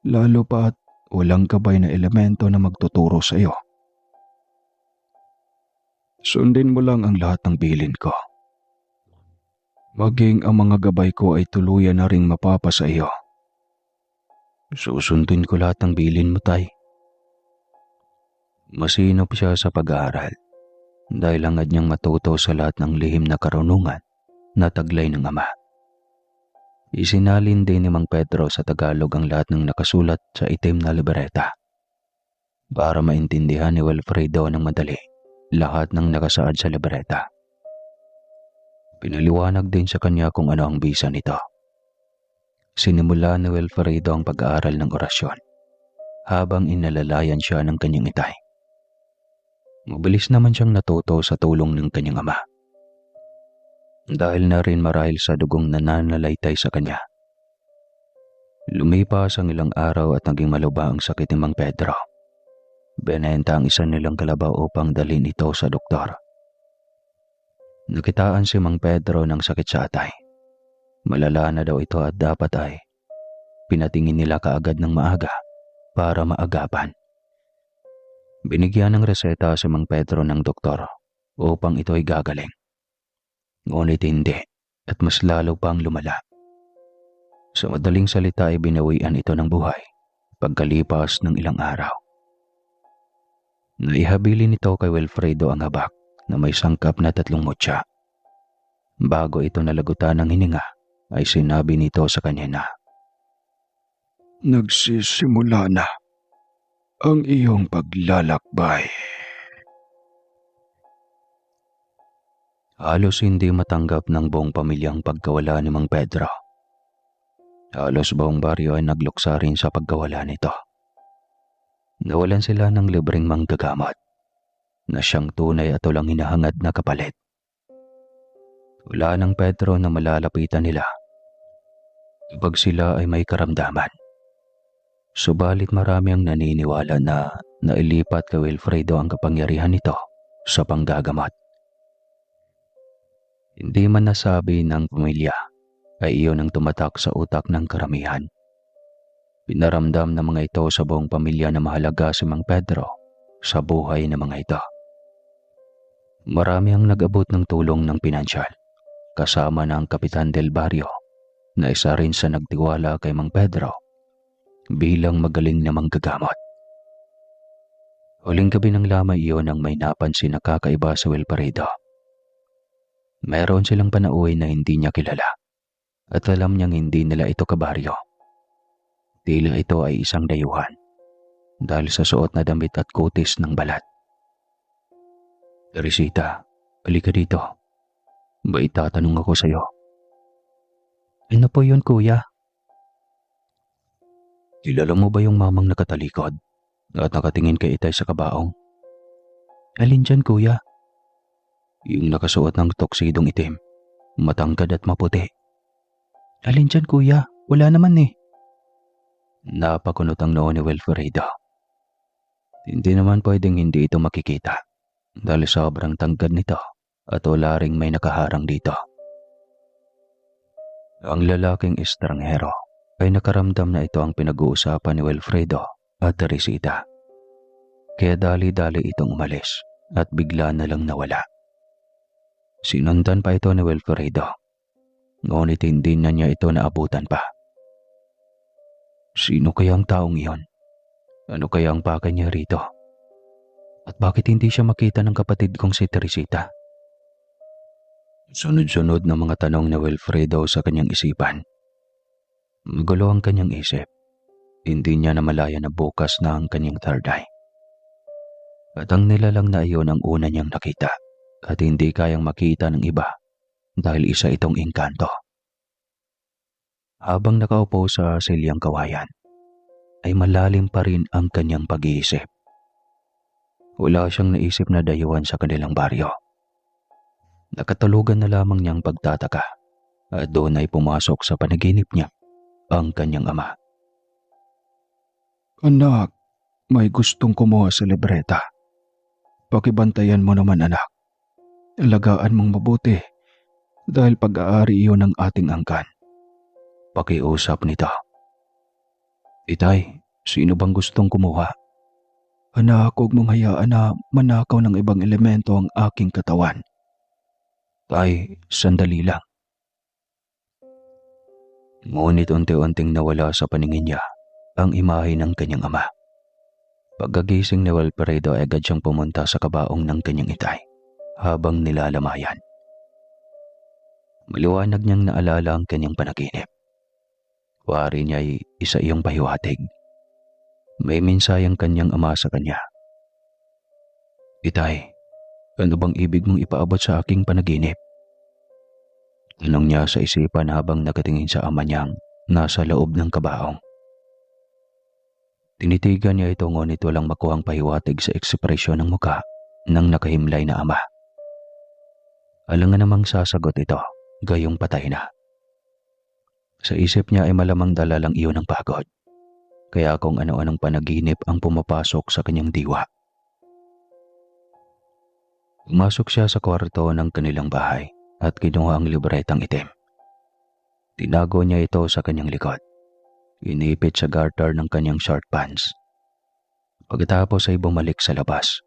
Lalo pa at walang gabay na elemento na magtuturo sa iyo. Sundin mo lang ang lahat ng bilin ko. Maging ang mga gabay ko ay tuluyan na ring mapapa sa iyo. Susundin ko lahat ng bilin mo, tay. Masinop siya sa pag-aaral dahil hangad niyang matuto sa lahat ng lihim na karunungan na taglay ng ama. Isinalin din ni Mang Pedro sa Tagalog ang lahat ng nakasulat sa itim na libreta para maintindihan ni Wilfredo ng madali lahat ng nakasaad sa libreta. Pinaliwanag din sa kanya kung ano ang bisa nito. Sinimula ni Wilfredo ang pag-aaral ng orasyon habang inalalayan siya ng kanyang itay. Mabilis naman siyang natuto sa tulong ng kanyang ama. Dahil na rin marahil sa dugong nananalaytay sa kanya. Lumipas ang ilang araw at naging maluba ang sakit ni Mang Pedro. Benenta ang isa nilang kalabaw upang dalhin ito sa doktor. Nakitaan si Mang Pedro ng sakit sa atay. Malala na daw ito at dapat ay pinatingin nila kaagad ng maaga para maagapan. Binigyan ng reseta si Mang Pedro ng doktor upang ito ay gagaling. Ngunit hindi at mas lalo pang lumala. Sa madaling salita ay binawian ito ng buhay pagkalipas ng ilang araw. Naihabilin nito kay Wilfredo ang habak na may sangkap na 3 mutya. Bago ito nalagutan ng hininga ay sinabi nito sa kanya na, Nagsisimula na ang iyong paglalakbay. Halos hindi matanggap ng buong pamilyang pagkawala ni Mang Pedro. Halos buong baryo ay nagluksa rin sa pagkawala nito. Nawalan sila ng libreng manggagamot na siyang tunay at walang hinahangad na kapalit. Wala ng Pedro na malalapitan nila kapag sila ay may karamdaman. Subalit marami ang naniniwala na nailipat kay Wilfredo ang kapangyarihan nito sa panggagamot. Hindi man nasabi ng pamilya ay iyon ang tumatak sa utak ng karamihan. Pinaramdam ng mga ito sa buong pamilya na mahalaga si Mang Pedro sa buhay ng mga ito. Marami ang nag-abot ng tulong ng pinansyal, kasama ng Kapitan del Barrio na isa rin sa nagtiwala kay Mang Pedro bilang magaling na manggagamot. Huling gabi ng lamay iyon ang may napansin na kakaiba sa Wilfredo. Mayroon silang panauwi na hindi niya kilala at alam niyang hindi nila ito kabaryo. Tila ito ay isang dayuhan dahil sa suot na damit at kutis ng balat. Teresita, halika dito. May tatanong ako sa iyo. Ano po yun, kuya? Kilala mo ba yung mamang nakatalikod at nakatingin kay itay sa kabaong? Alin dyan, kuya? Yung nakasuot ng toksidong itim, matangkad at maputi. Alin dyan, kuya? Wala naman eh. Napakunot ang noo ni Wilfredo. Hindi naman pwedeng hindi ito makikita dahil sobrang tangkad nito at wala ring may nakaharang dito. Ang lalaking estranghero ay nakaramdam na ito ang pinag-uusapan ni Wilfredo at Teresita. Kaya dali-dali itong umalis at bigla na lang nawala. Sinundan pa ito ni Wilfredo, ngunit hindi na niya ito naabutan pa. Sino kaya ang taong iyon? Ano kaya ang pakay niya rito? At bakit hindi siya makita ng kapatid kong si Teresita? Sunod-sunod na mga tanong ni Wilfredo sa kanyang isipan. Magulo ang kanyang isip. Hindi niya namalaya na bukas na ang kanyang third eye. At ang nilalang na iyon ang una niyang nakita at hindi kayang makita ng iba dahil isa itong engkanto. Habang nakaupo sa silyang kawayan, ay malalim pa rin ang kanyang pag-iisip. Wala siyang naisip na dayuhan sa kanilang baryo. Nakatulugan na lamang niyang pagtataka at doon ay pumasok sa panaginip niya ang kanyang ama. Anak, may gustong kumuha sa libreta. Pakibantayan mo naman, anak. Alagaan mong mabuti dahil pag-aari iyon ng ating angkan. Pakiusap nito. Itay, sino bang gustong kumuha? Anak, huwag mong hayaan na manakaw ng ibang elemento ang aking katawan. Tay, sandali lang. Ngunit unti-unting nawala sa paningin niya ang imahe ng kanyang ama. Pagkagising ni Wilfredo ay agad siyang pumunta sa kabaong ng kanyang itay habang nilalamayan. Maliwanag niyang naalala ang kanyang panaginip. Wari niya ay isa iyong pahiwatig. May minsayang kanyang ama sa kanya. Itay, ano bang ibig mong ipaabot sa aking panaginip? Tanong niya sa isipan habang nakatingin sa ama niyang nasa loob ng kabaong. Tinitigan niya ito ngunit walang makuhang pahiwatig sa ekspresyon ng mukha ng nakahimlay na ama. Alangan namang sasagot ito, gayong patay na. Sa isip niya ay malamang dala lang iyon ng pagod. Kaya kung ano-anong panaginip ang pumapasok sa kanyang diwa. Pumasok siya sa kwarto ng kanilang bahay at kinuha ang libretang itim. Tinago niya ito sa kanyang likod. Inipit sa garter ng kanyang short pants. Pagkatapos ay bumalik sa labas.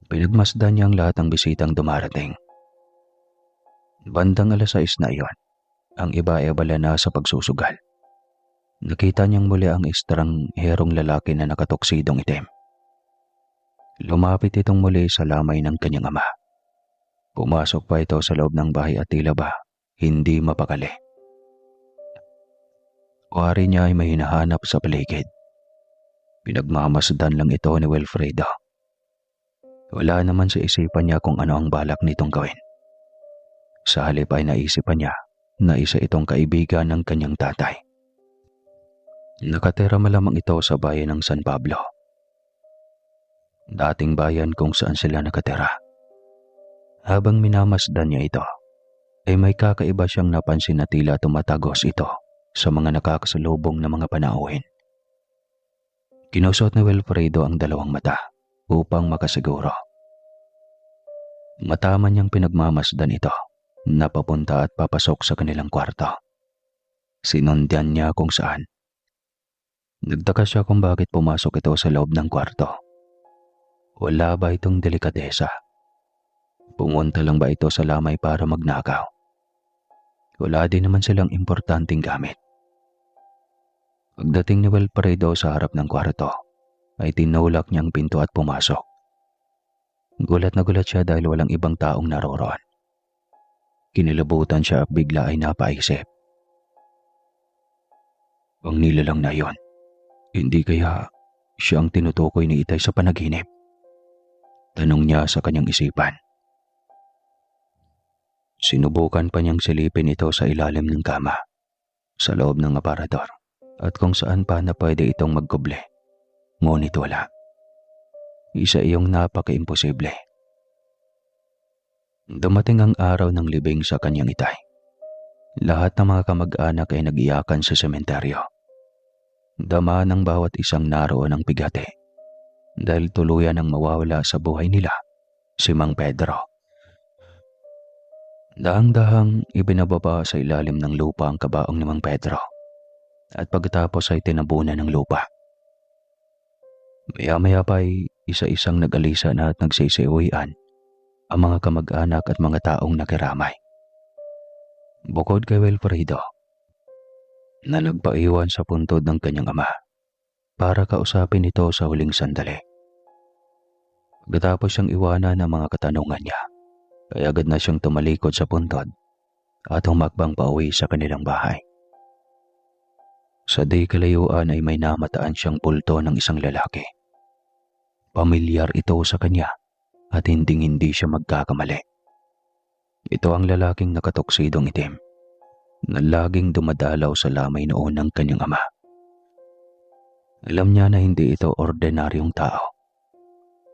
Pinagmasdan niya ang lahat ng bisitang dumarating. Bandang 6:00 na iyon, ang iba ay abala na sa pagsusugal. Nakita niyang muli ang estrangerong lalaki na nakatoksidong itim. Lumapit itong muli sa lamay ng kanyang ama. Pumasok pa ito sa loob ng bahay at tila ba hindi mapakali. Kuwari niya ay may hinahanap sa paligid. Pinagmamasdan lang ito ni Wilfredo. Wala naman sa isipan niya kung ano ang balak nitong gawin. Sa halip ay naisipan niya na isa itong kaibigan ng kanyang tatay. Nakatira malamang ito sa bayan ng San Pablo. Dating bayan kung saan sila nakatira. Habang minamasdan niya ito, ay may kakaiba siyang napansin na tila tumatagos ito sa mga nakakasalubong na mga panauhin. Kinusot ni Wilfredo ang dalawang mata upang makasiguro. Matama niyang pinagmamasdan ito na papunta at papasok sa kanilang kwarto. Sinundan niya kung saan. Nagtaka siya kung bakit pumasok ito sa loob ng kwarto. Wala ba itong delikadesa? Pumunta lang ba ito sa lamay para magnakaw? Wala din naman silang importanteng gamit. Pagdating ni Wilfredo sa harap ng kwarto, ay tinulak niya ang pinto at pumasok. Gulat na gulat siya dahil walang ibang taong naroroon. Kinilabutan siya at bigla ay napaisip. Ang nilalang na iyon. Hindi kaya siya ang tinutukoy ni Itay sa panaginip? Tanong niya sa kanyang isipan. Sinubukan pa niyang silipin ito sa ilalim ng kama, sa loob ng aparador, at kung saan pa na pwede itong magkuble. Ngunit wala. Isa iyong napaka-imposible. Dumating ang araw ng libing sa kanyang Itay. Lahat ng mga kamag-anak ay nag-iyakan sa sementeryo. Dama ng bawat isang naroon ang bigati dahil tuluyan ang mawawala sa buhay nila si Mang Pedro. Dahang-dahang ibinababa sa ilalim ng lupa ang kabaong ni Mang Pedro at pagkatapos ay tinabunan ng lupa. Maya-maya pa ay isa-isang nag-alisa na at nagsisiuwian ang mga kamag-anak at mga taong nakiramay. Bukod kay Wilfredo, na nagpaiwan sa puntod ng kanyang ama para kausapin ito sa huling sandali. Pagkatapos siyang iwanan ng mga katanungan niya, ay agad na siyang tumalikod sa puntod at humakbang pauwi sa kanilang bahay. Sa di kalayuan ay may namataan siyang pulto ng isang lalaki. Pamilyar ito sa kanya at hinding-hindi siya magkakamali. Ito ang lalaking nakatoksidong itim na laging dumadalaw sa lamay noon ng kanyang ama. Alam niya na hindi ito ordinaryong tao.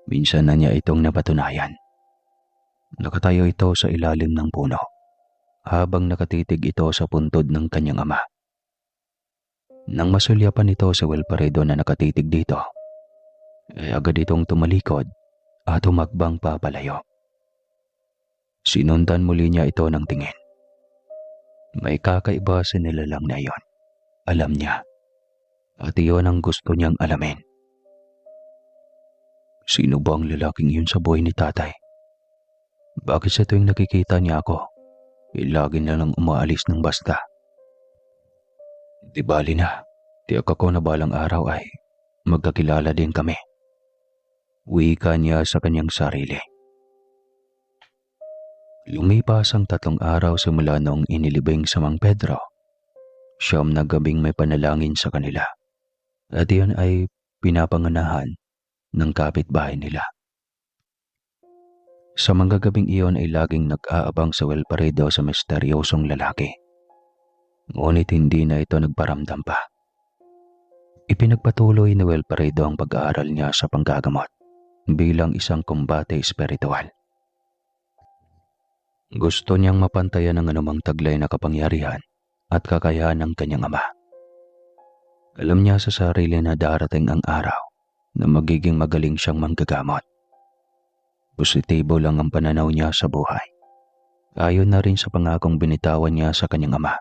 Minsan na niya itong napatunayan. Nakatayo ito sa ilalim ng puno habang nakatitig ito sa puntod ng kanyang ama. Nang masulyapan ito si Wilfredo na nakatitig dito, ay agad itong tumalikod at humakbang papalayo. Sinundan muli niya ito ng tingin. May kakaiba sa nilalang na iyon. Alam niya. At iyon ang gusto niyang alamin. Sino ba ang lalaking yun sa buhay ni tatay? Bakit sa tuwing nakikita niya ako, lagi na lang umaalis ng basta? Di bali na, tiyak ako na balang araw ay magkakilala din kami. Wika niya sa kanyang sarili. Lumipas ang 3 araw simula noong inilibing sa Mang Pedro. 9 na gabing may panalangin sa kanila. At iyon ay pinapanganahan ng kapitbahay nila. Sa mga gabing iyon ay laging nag-aabang si Wilfredo sa misteryosong lalaki. Ngunit hindi na ito nagparamdam pa. Ipinagpatuloy ni Wilfredo ang pag-aaral niya sa panggagamot bilang isang kumbate espiritual. Gusto niyang mapantayan ang anumang taglay na kapangyarihan at kakayahan ng kanyang ama. Alam niya sa sarili na darating ang araw na magiging magaling siyang manggagamot. Positibo lang ang pananaw niya sa buhay. Ayon na rin sa pangakong binitawan niya sa kanyang ama.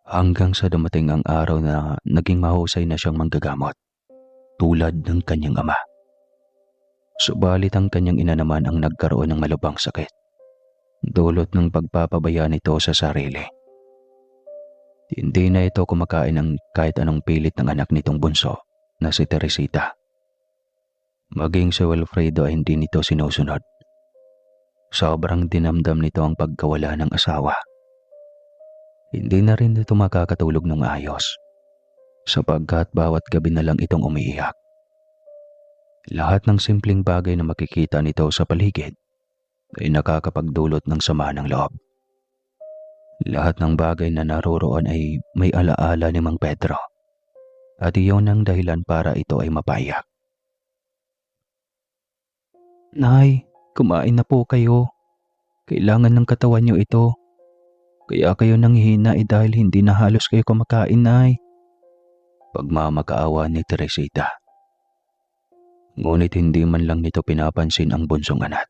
Hanggang sa dumating ang araw na naging mahusay na siyang manggagamot, tulad ng kanyang ama. Subalit ang kanyang ina naman ang nagkaroon ng malubhang sakit, dulot ng pagpapabaya nito sa sarili. Hindi na ito kumakain ng kahit anong pilit ng anak nitong bunso na si Teresita. Maging si Wilfredo ay hindi nito sinusunod. Sobrang dinamdam nito ang pagkawala ng asawa. Hindi na rin ito makakatulog ng ayos, sapagkat bawat gabi na lang itong umiiyak. Lahat ng simpleng bagay na makikita nito sa paligid ay nakakapagdulot ng sama ng loob. Lahat ng bagay na naroroon ay may alaala ni Mang Pedro, at iyon ang dahilan para ito ay mapayak. Nay, kumain na po kayo. Kailangan ng katawan niyo ito. Kaya kayo nanghihina dahil hindi na halos kayo kumakain, Nay. Pagmamakaawa ni Teresita. Ngunit hindi man lang nito pinapansin ang bunsong anak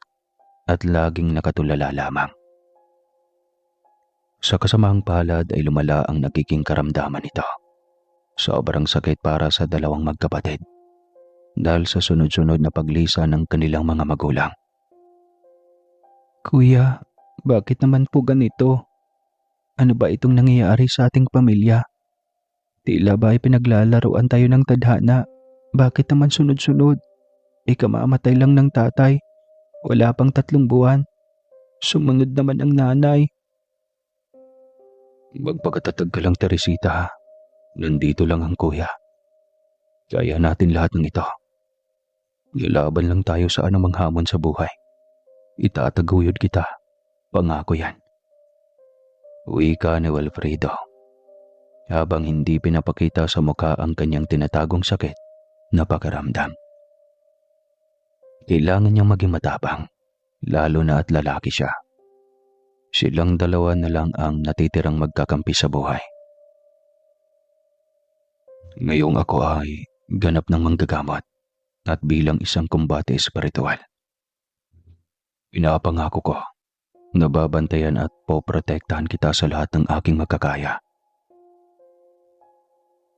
at laging nakatulala lamang. Sa kasamang palad ay lumala ang nagiging karamdaman nito. Sobrang sakit para sa dalawang magkapatid dahil sa sunod-sunod na paglisa ng kanilang mga magulang. Kuya, bakit naman po ganito? Ano ba itong nangyayari sa ating pamilya? Tila ba ay pinaglalaruan tayo ng tadhana? Bakit naman sunod-sunod? Ikamamatay lang ng tatay. Wala pang 3 buwan. Sumunod naman ang nanay. Magpakatatag ka lang, Teresita. Nandito lang ang kuya. Kaya natin lahat ng ito. Lalaban lang tayo sa anumang hamon sa buhay. Itataguyod kita. Pangako yan. Wika ni Wilfredo, habang hindi pinapakita sa mukha ang kanyang tinatagong sakit na pakiramdam. Kailangan niyang maging matapang, lalo na at lalaki siya. Silang dalawa na lang ang natitirang magkakampi sa buhay. Ngayong ako ay ganap ng manggagamot at bilang isang kumbate espiritual. Pinapangako ko na babantayan at poprotektahan kita sa lahat ng aking makakaya.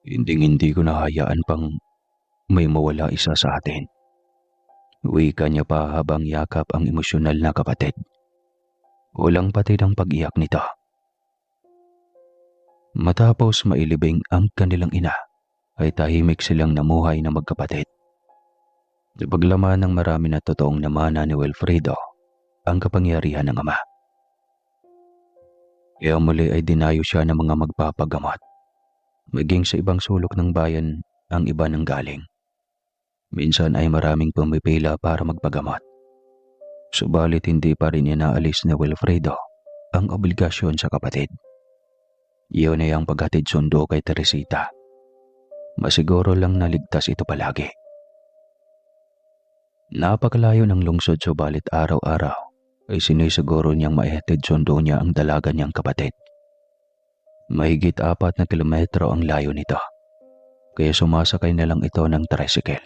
Hindi ko nahayaan pang may mawala isa sa atin. Wika niya pa habang yakap ang emosyonal na kapatid. Walang patid ang pag-iyak nito. Matapos mailibing ang kanilang ina, ay tahimik silang namuhay na magkapatid. Napaglaman ng marami na totoong namana ni Wilfredo ang kapangyarihan ng ama. Kaya muli ay dinayo siya ng mga magpapagamot. Maging sa ibang sulok ng bayan ang iba nang galing. Minsan ay maraming pumipila para magpagamot. Subalit hindi pa rin inaalis ni Wilfredo ang obligasyon sa kapatid. Iyon ay ang paghatid sundo kay Teresita. Masiguro lang naligtas ito palagi. Napakalayo ng lungsod, subalit araw-araw ay sinisiguro niyang maihatid sundo niya ang dalaga niyang kapatid. Mahigit 4 na kilometro ang layo nito, kaya sumasakay na lang ito ng tricycle.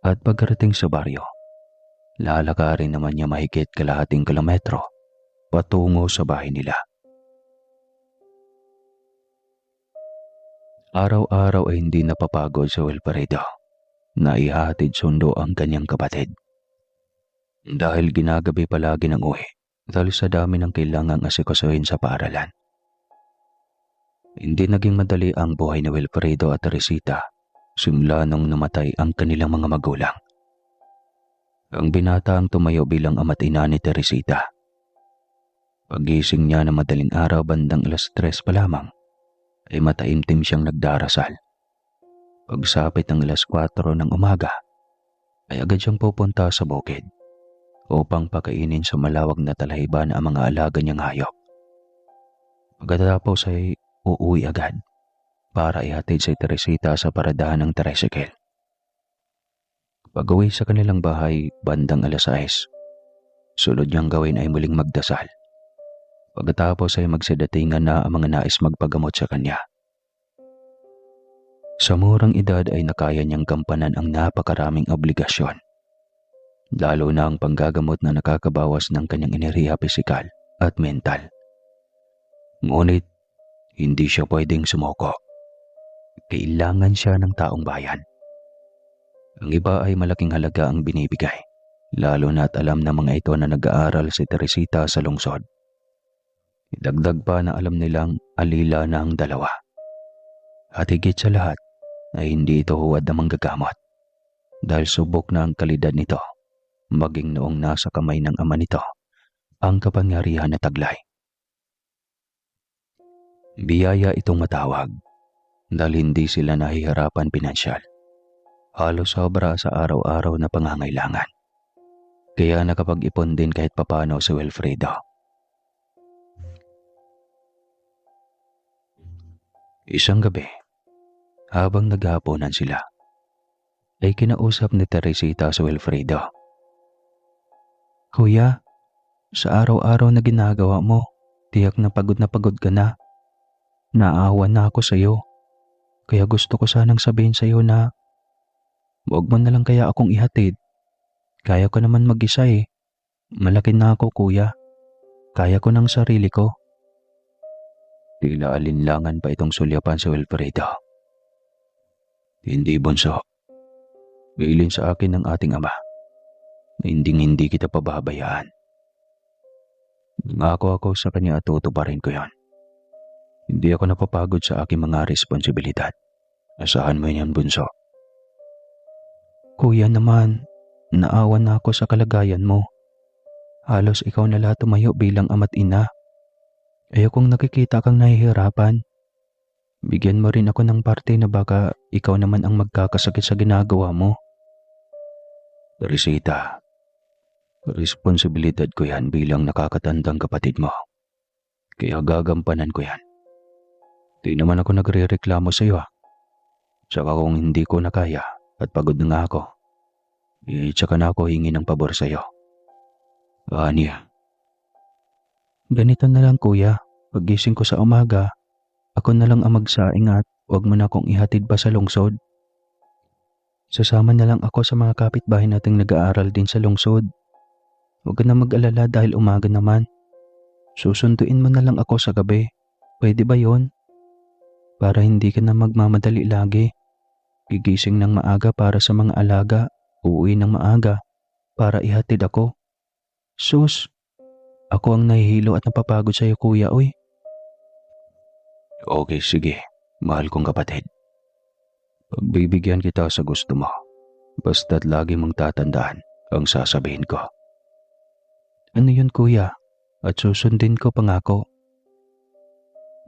At pagkarating sa baryo, lalakarin naman niya mahigit kalahating kilometro patungo sa bahay nila. Araw-araw ay hindi napapagod sa Wilfredo na ihahatid sundo ang kanyang kapatid. Dahil ginagabi palagi ng uwi dahil sa dami ng kailangang asikasuhin sa paaralan. Hindi naging madali ang buhay ni Wilfredo at Teresita simula nung namatay ang kanilang mga magulang. Ang binata ang tumayo bilang ama't ina ni Teresita. Pagising niya na madaling araw bandang 3:00 pa lamang, ay mataimtim siyang nagdarasal. Pagsapit ng 4:00 ng umaga, ay agad siyang pupunta sa bukid upang pakainin sa malawak na talahibaan ang mga alaga niyang hayop. Pagkatapos ay uuwi agad para ihatid si Teresita sa paradahan ng tricycle. Pag-uwi sa kanilang bahay, bandang 6:00, sunod niyang gawin ay muling magdasal. Pagkatapos ay magsedatingan na ang mga nais magpagamot sa kanya. Sa murang edad ay nakaya niyang gampanan ang napakaraming obligasyon, lalo na ang panggagamot na nakakabawas ng kanyang enerhiya pisikal at mental. Ngunit hindi siya pwedeng sumuko. Kailangan siya ng taong bayan. Ang iba ay malaking halaga ang binibigay, lalo na't alam ng mga ito na nag-aaral si Teresita sa lungsod. Idagdag pa na alam nilang alila na ang dalawa. At higit sa lahat ay hindi ito huwad na manggagamot, dahil subok na ang kalidad nito, maging noong nasa kamay ng ama nito ang kapangyarihan na taglay. Biyaya itong matawag dahil hindi sila nahihirapan pinansyal. Halos sobra sa araw-araw na pangangailangan. Kaya nakapag-ipon din kahit papano si Wilfredo. Isang gabi, habang naghahaponan sila, ay kinausap ni Teresita si Wilfredo. "Kuya, sa araw-araw na ginagawa mo, tiyak na pagod ka na. Naawa na ako sa'yo. Kaya gusto ko sanang sabihin sa'yo na huwag mo na lang kaya akong ihatid. Kaya ko naman mag-isa eh. Malaki na ako, kuya. Kaya ko ng sarili ko." Tila alinlangan pa itong sulyapan si Wilfredo. "Hindi, bunso. Bilin sa akin ng ating ama na hindi kita pababayaan. Nangako ako sa kanya at tutuparin ko yon. Hindi ako napapagod sa aking mga responsibilidad. Asahan mo yan, bunso." "Kuya naman, naawa na ako sa kalagayan mo. Halos ikaw na lahat tumayo bilang ama't ina. Ayokong nakikita kang nahihirapan. Bigyan mo rin ako ng parte na baka ikaw naman ang magkakasakit sa ginagawa mo." "Teresita, responsibilidad ko yan bilang nakakatandang kapatid mo. Kaya gagampanan ko yan. Di naman ako nagre-reklamo sa iyo. Tsaka kung hindi ko na kaya at pagod na nga ako, tsaka na ako hingi ng pabor sa iyo. Anya." "Ganito na lang, kuya. Paggising ko sa umaga, ako na lang ang magsaing at huwag mo na akong ihatid pa sa lungsod. Sasama na lang ako sa mga kapitbahay nating nag-aaral din sa lungsod. Huwag ka na mag-alala dahil umaga naman. Susunduin mo na lang ako sa gabi. Pwede ba yon? Para hindi ka na magmamadali lagi. Gigising ng maaga para sa mga alaga, uuwi ng maaga para ihatid ako. Sus, ako ang nahihilo at napapagod sa iyo, kuya, oy." "Okay, sige, mahal kong kapatid. Pagbibigyan kita sa gusto mo, basta't lagi mong tatandaan ang sasabihin ko." "Ano yun, kuya? At susundin ko, pangako."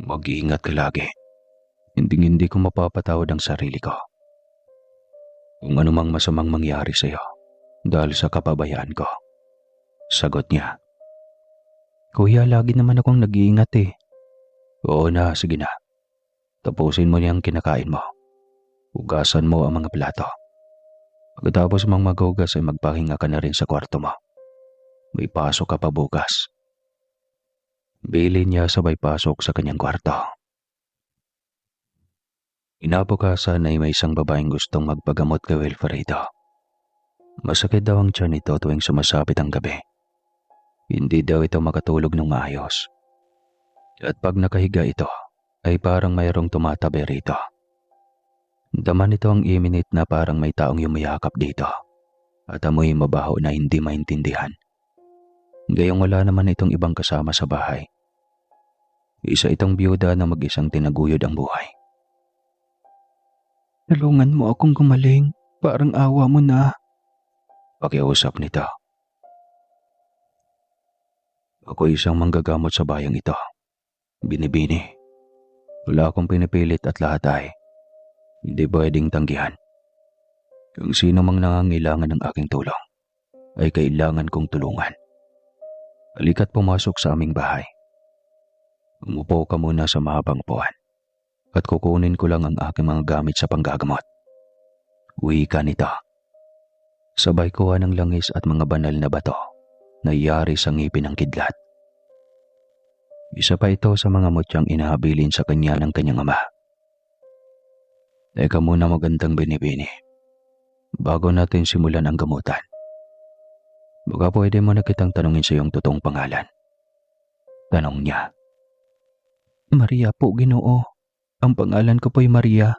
"Mag-iingat ka lagi. Hindi ko mapapatawad ang sarili ko. Kung anumang masamang mangyari sa iyo dahil sa kapabayaan ko." Sagot niya. "Kuya, lagi naman akong nag-iingat eh." "Oo na, sige na. Tapusin mo niyang kinakain mo. Hugasan mo ang mga plato. Pagkatapos mong maghugas ay magpahinga ka na rin sa kwarto mo. May pasok ka pa bukas." Bilin niya sabay pasok sa kanyang kwarto. Inabukasan ay may isang babaeng gustong magpagamot kay Wilfredo. Masakit daw ang tiyan nito tuwing sumasapit ang gabi. Hindi daw ito makatulog ng maayos. At pag nakahiga ito, ay parang mayroong tumatabi rito. Dama nito ang iminit na parang may taong yumayakap dito. At amoy mabaho na hindi maintindihan. Gayong wala naman itong ibang kasama sa bahay. Isa itong biyuda na mag-isang tinaguyod ang buhay. "Tulungan mo akong gumaling. Parang awa mo na." Pakiusap nito. "Ako isang manggagamot sa bayang ito. Binibini. Wala akong pinipilit at lahat ay hindi pwedeng tanggihan. Kung sino mang nangangailangan ng aking tulong, ay kailangan kong tulungan. Halika't pumasok sa aming bahay. Umupo ka muna sa mahabang upuan at kukunin ko lang ang aking mga gamit sa panggagamot. Uwi ka nito. Sabay kuha ng langis at mga banal na bato na yari sa ngipin ng kidlat. Isa pa ito sa mga mutyang inahabilin sa kanya ng kanyang ama. Teka muna magandang binibini. Bago natin simulan ang gamutan, baka pwede mo na kitang tanungin sa iyong totoong pangalan. Tanong niya. Maria po, Ginoo. Ang pangalan ko po'y Maria.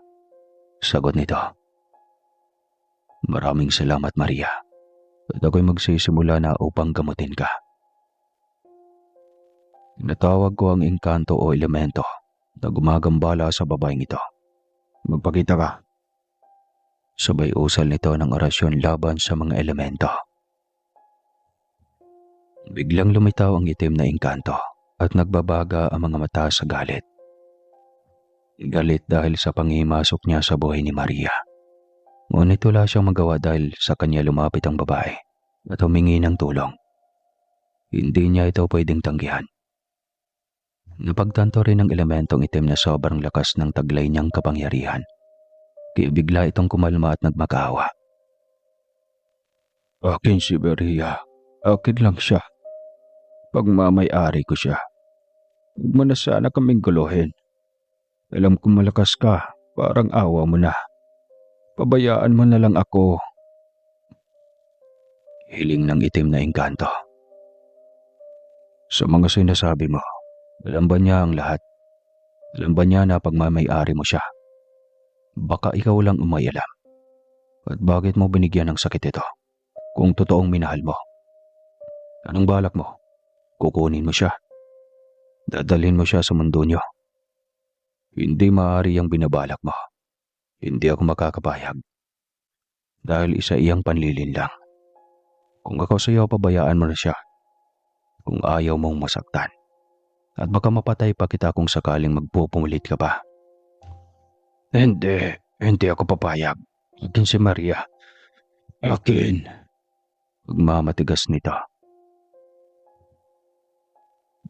Sagot nito. Maraming salamat, Maria. At ako'y magsisimula na upang gamutin ka. Natawag ko ang engkanto o elemento na gumagambala sa babaeng ito. Magpakita ka. Sabay usal nito ng orasyon laban sa mga elemento. Biglang lumitaw ang itim na engkanto at nagbabaga ang mga mata sa galit. Galit dahil sa panghimasok niya sa buhay ni Maria. Ngunit wala siyang magawa dahil sa kanya lumapit ang babae at humingi ng tulong. Hindi niya ito pwedeng tanggihan. Napagtanto rin ng elementong itim na sobrang lakas ng taglay niyang kapangyarihan. Kaya bigla itong kumalma at nagmakaawa. Akin si Maria. Akin lang siya. Pagmamay-ari ko siya. Huwag mo na sana kaming guluhin. Alam kong malakas ka, parang awa mo na. Pabayaan mo na lang ako. Hiling ng itim na engkanto. Sa mga sinasabi mo, alam ba niya ang lahat? Alam ba niya na pagmamay-ari mo siya? Baka ikaw lang umay alam. At bakit mo binigyan ng sakit ito? Kung totoong minahal mo. Anong balak mo? Kukunin mo siya. Dadalhin mo siya sa mundo niyo. Hindi maaari ang binabalak mo. Hindi ako makakapayag. Dahil isa iyang panlilin lang. Kung ako sa iyo, pabayaan mo na siya. Kung ayaw mong masaktan. At baka mapatay pa kita kung sakaling magpupumulit ka pa. Hindi ako papayag. Akin si Maria. Akin. Pagmamatigas nito.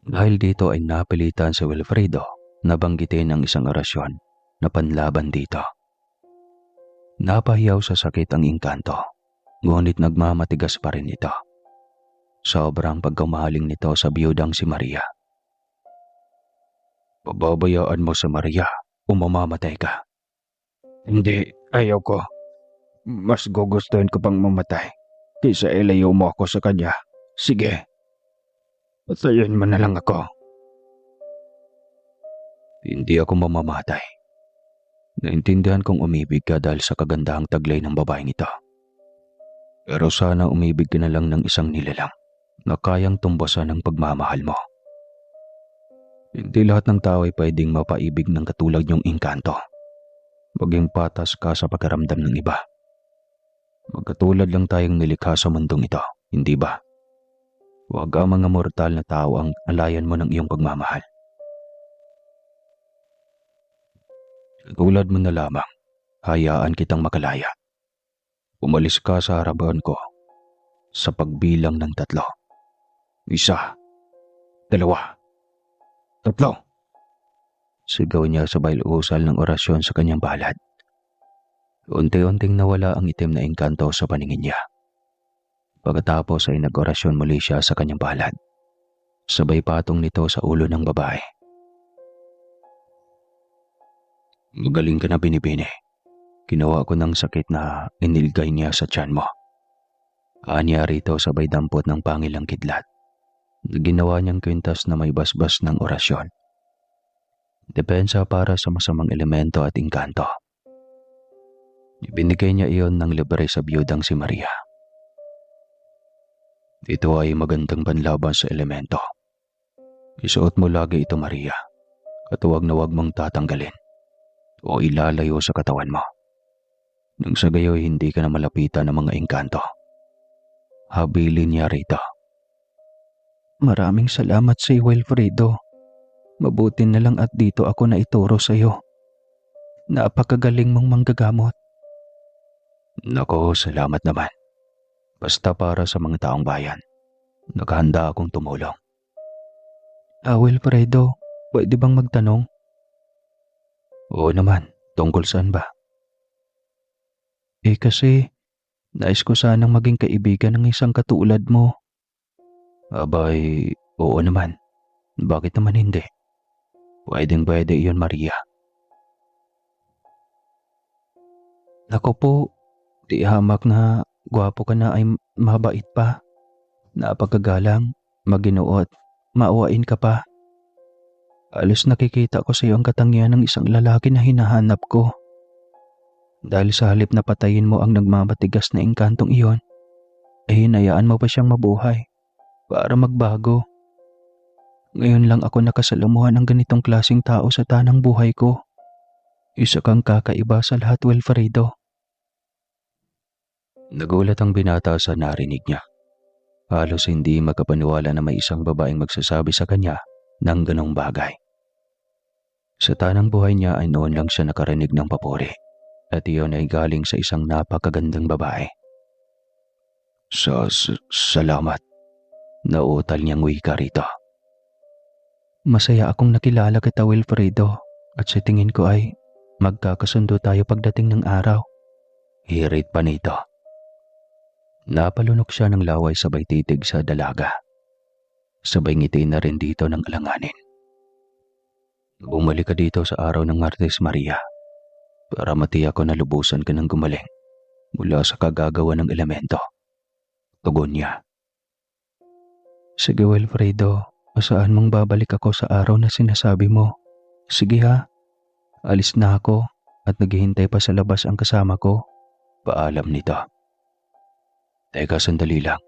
Dahil dito ay napilitan si Wilfredo na banggitin ang isang orasyon na panlaban dito. Napahiyaw sa sakit ang engkanto, ngunit nagmamatigas pa rin ito. Sobrang pagkamahaling nito sa biyudang si Maria. Pababayaan mo si Maria o mamamatay ka. Hindi, ayaw ko. Mas gugustuhin ko pang mamatay kaysa ilayo mo ako sa kanya. Sige, patayin mo na lang ako. Hindi ako mamamatay. Naintindihan kong umibig ka dahil sa kagandahang taglay ng babaeng ito. Pero sana umibig ka na lang ng isang nilalang na kayang tumbasan ang pagmamahal mo. Hindi lahat ng tao ay pwedeng mapaibig ng katulad niyong engkanto. Maging patas ka sa pakiramdam ng iba. Magkatulad lang tayong nilikha sa mundong ito, hindi ba? Huwag ang mga mortal na tao ang alayan mo ng iyong pagmamahal. Tulad mo na lamang, hayaan kitang makalaya. Umalis ka sa harapan ko sa pagbilang ng 3. 1, 2, 3. Sigaw niya sabay usal ng orasyon sa kanyang palad. Unti-unting nawala ang itim na engkanto sa paningin niya. Pagkatapos ay nag-orasyon muli siya sa kanyang palad. Sabay patong nito sa ulo ng babae. Magaling ka na, Binibini. Ginawa ko ng sakit na inilgay niya sa tiyan mo. Anya rito sabay dampot ng pangilang kidlat. Ginawa niyang kwintas na may basbas ng orasyon. Depensa para sa masamang elemento at engkanto. Ibinigay niya iyon ng libre sa biyudang si Maria. Ito ay magandang panlaban sa elemento. Isuot mo lagi ito, Maria, at huwag na huwag mong tatanggalin o ilalayo sa katawan mo. Nang sa gayoy hindi ka na malapitan ng mga engkanto. Habilin niya rito. Maraming salamat sa iyo, Wilfredo. Mabuti na lang at dito ako na ituro sa iyo. Napakagaling mong manggagamot. Nako, salamat naman. Basta para sa mga taong bayan. Nakahanda akong tumulong. Wilfredo, pwede bang magtanong? Oo naman, tungkol saan ba? Kasi, nais ko sanang maging kaibigan ng isang katulad mo. Abay, oo naman. Bakit naman hindi? Pwedeng pwede iyon, Maria. Ako po, di hamak na gwapo ka na ay mabait pa. Napakagalang, maginoo at maawain ka pa. Alos nakikita ko sa iyo ang katangian ng isang lalaki na hinahanap ko. Dahil sa halip na patayin mo ang nagmamatigas na engkantong iyon, ay hinayaan mo pa siyang mabuhay para magbago. Ngayon lang ako nakasalamuhan ng ganitong klaseng tao sa tanang buhay ko. Isa kang kakaiba sa lahat, Wilfredo. Nagulat ang binata sa narinig niya. Halos hindi makapaniwala na may isang babaeng magsasabi sa kanya ng ganong bagay. Sa tanang buhay niya ay noon lang siya nakarinig ng papuri at iyon ay galing sa isang napakagandang babae. Salamat. Nauutal niyang wika rito. Masaya akong nakilala kita, Wilfredo, at sa tingin ko ay magkakasundo tayo pagdating ng araw. Hirit pa nito. Napalunok siya ng laway sabay titig sa dalaga. Sabay ngiti na rin dito ng alanganin. Bumalik ka dito sa araw ng Martes, Maria, para matiyak ko na lubusan ka ng gumaling mula sa kagagawa ng elemento. Tugon niya. Sige, Wilfredo, asaan mong babalik ako sa araw na sinasabi mo. Sige ha, alis na ako at naghihintay pa sa labas ang kasama ko. Paalam nito. Teka, sandali lang.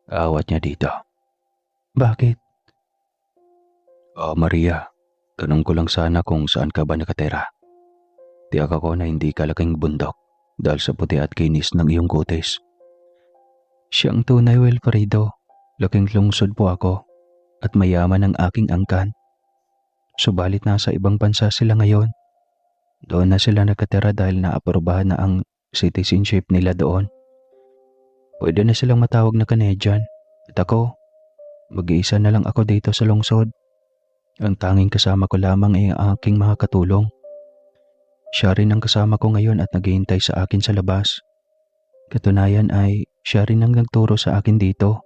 Awat niya dito. Bakit? Maria, tanong ko lang sana kung saan ka ba nakatira. Tiyak ako na hindi ka laking bundok dahil sa puti at kinis ng iyong kutis. Siyang tunay, Wilfredo. Laking lungsod po ako at mayaman ang aking angkan. Subalit nasa ibang bansa sila ngayon. Doon na sila nakatira dahil naaprobahan na ang citizenship nila doon. Pwede na silang matawag na Canadian. At ako, mag-iisa na lang ako dito sa lungsod. Ang tanging kasama ko lamang ay ang aking mga katulong. Siya rin ang kasama ko ngayon at naghihintay sa akin sa labas. Katunayan ay siya rin ang nagturo sa akin dito.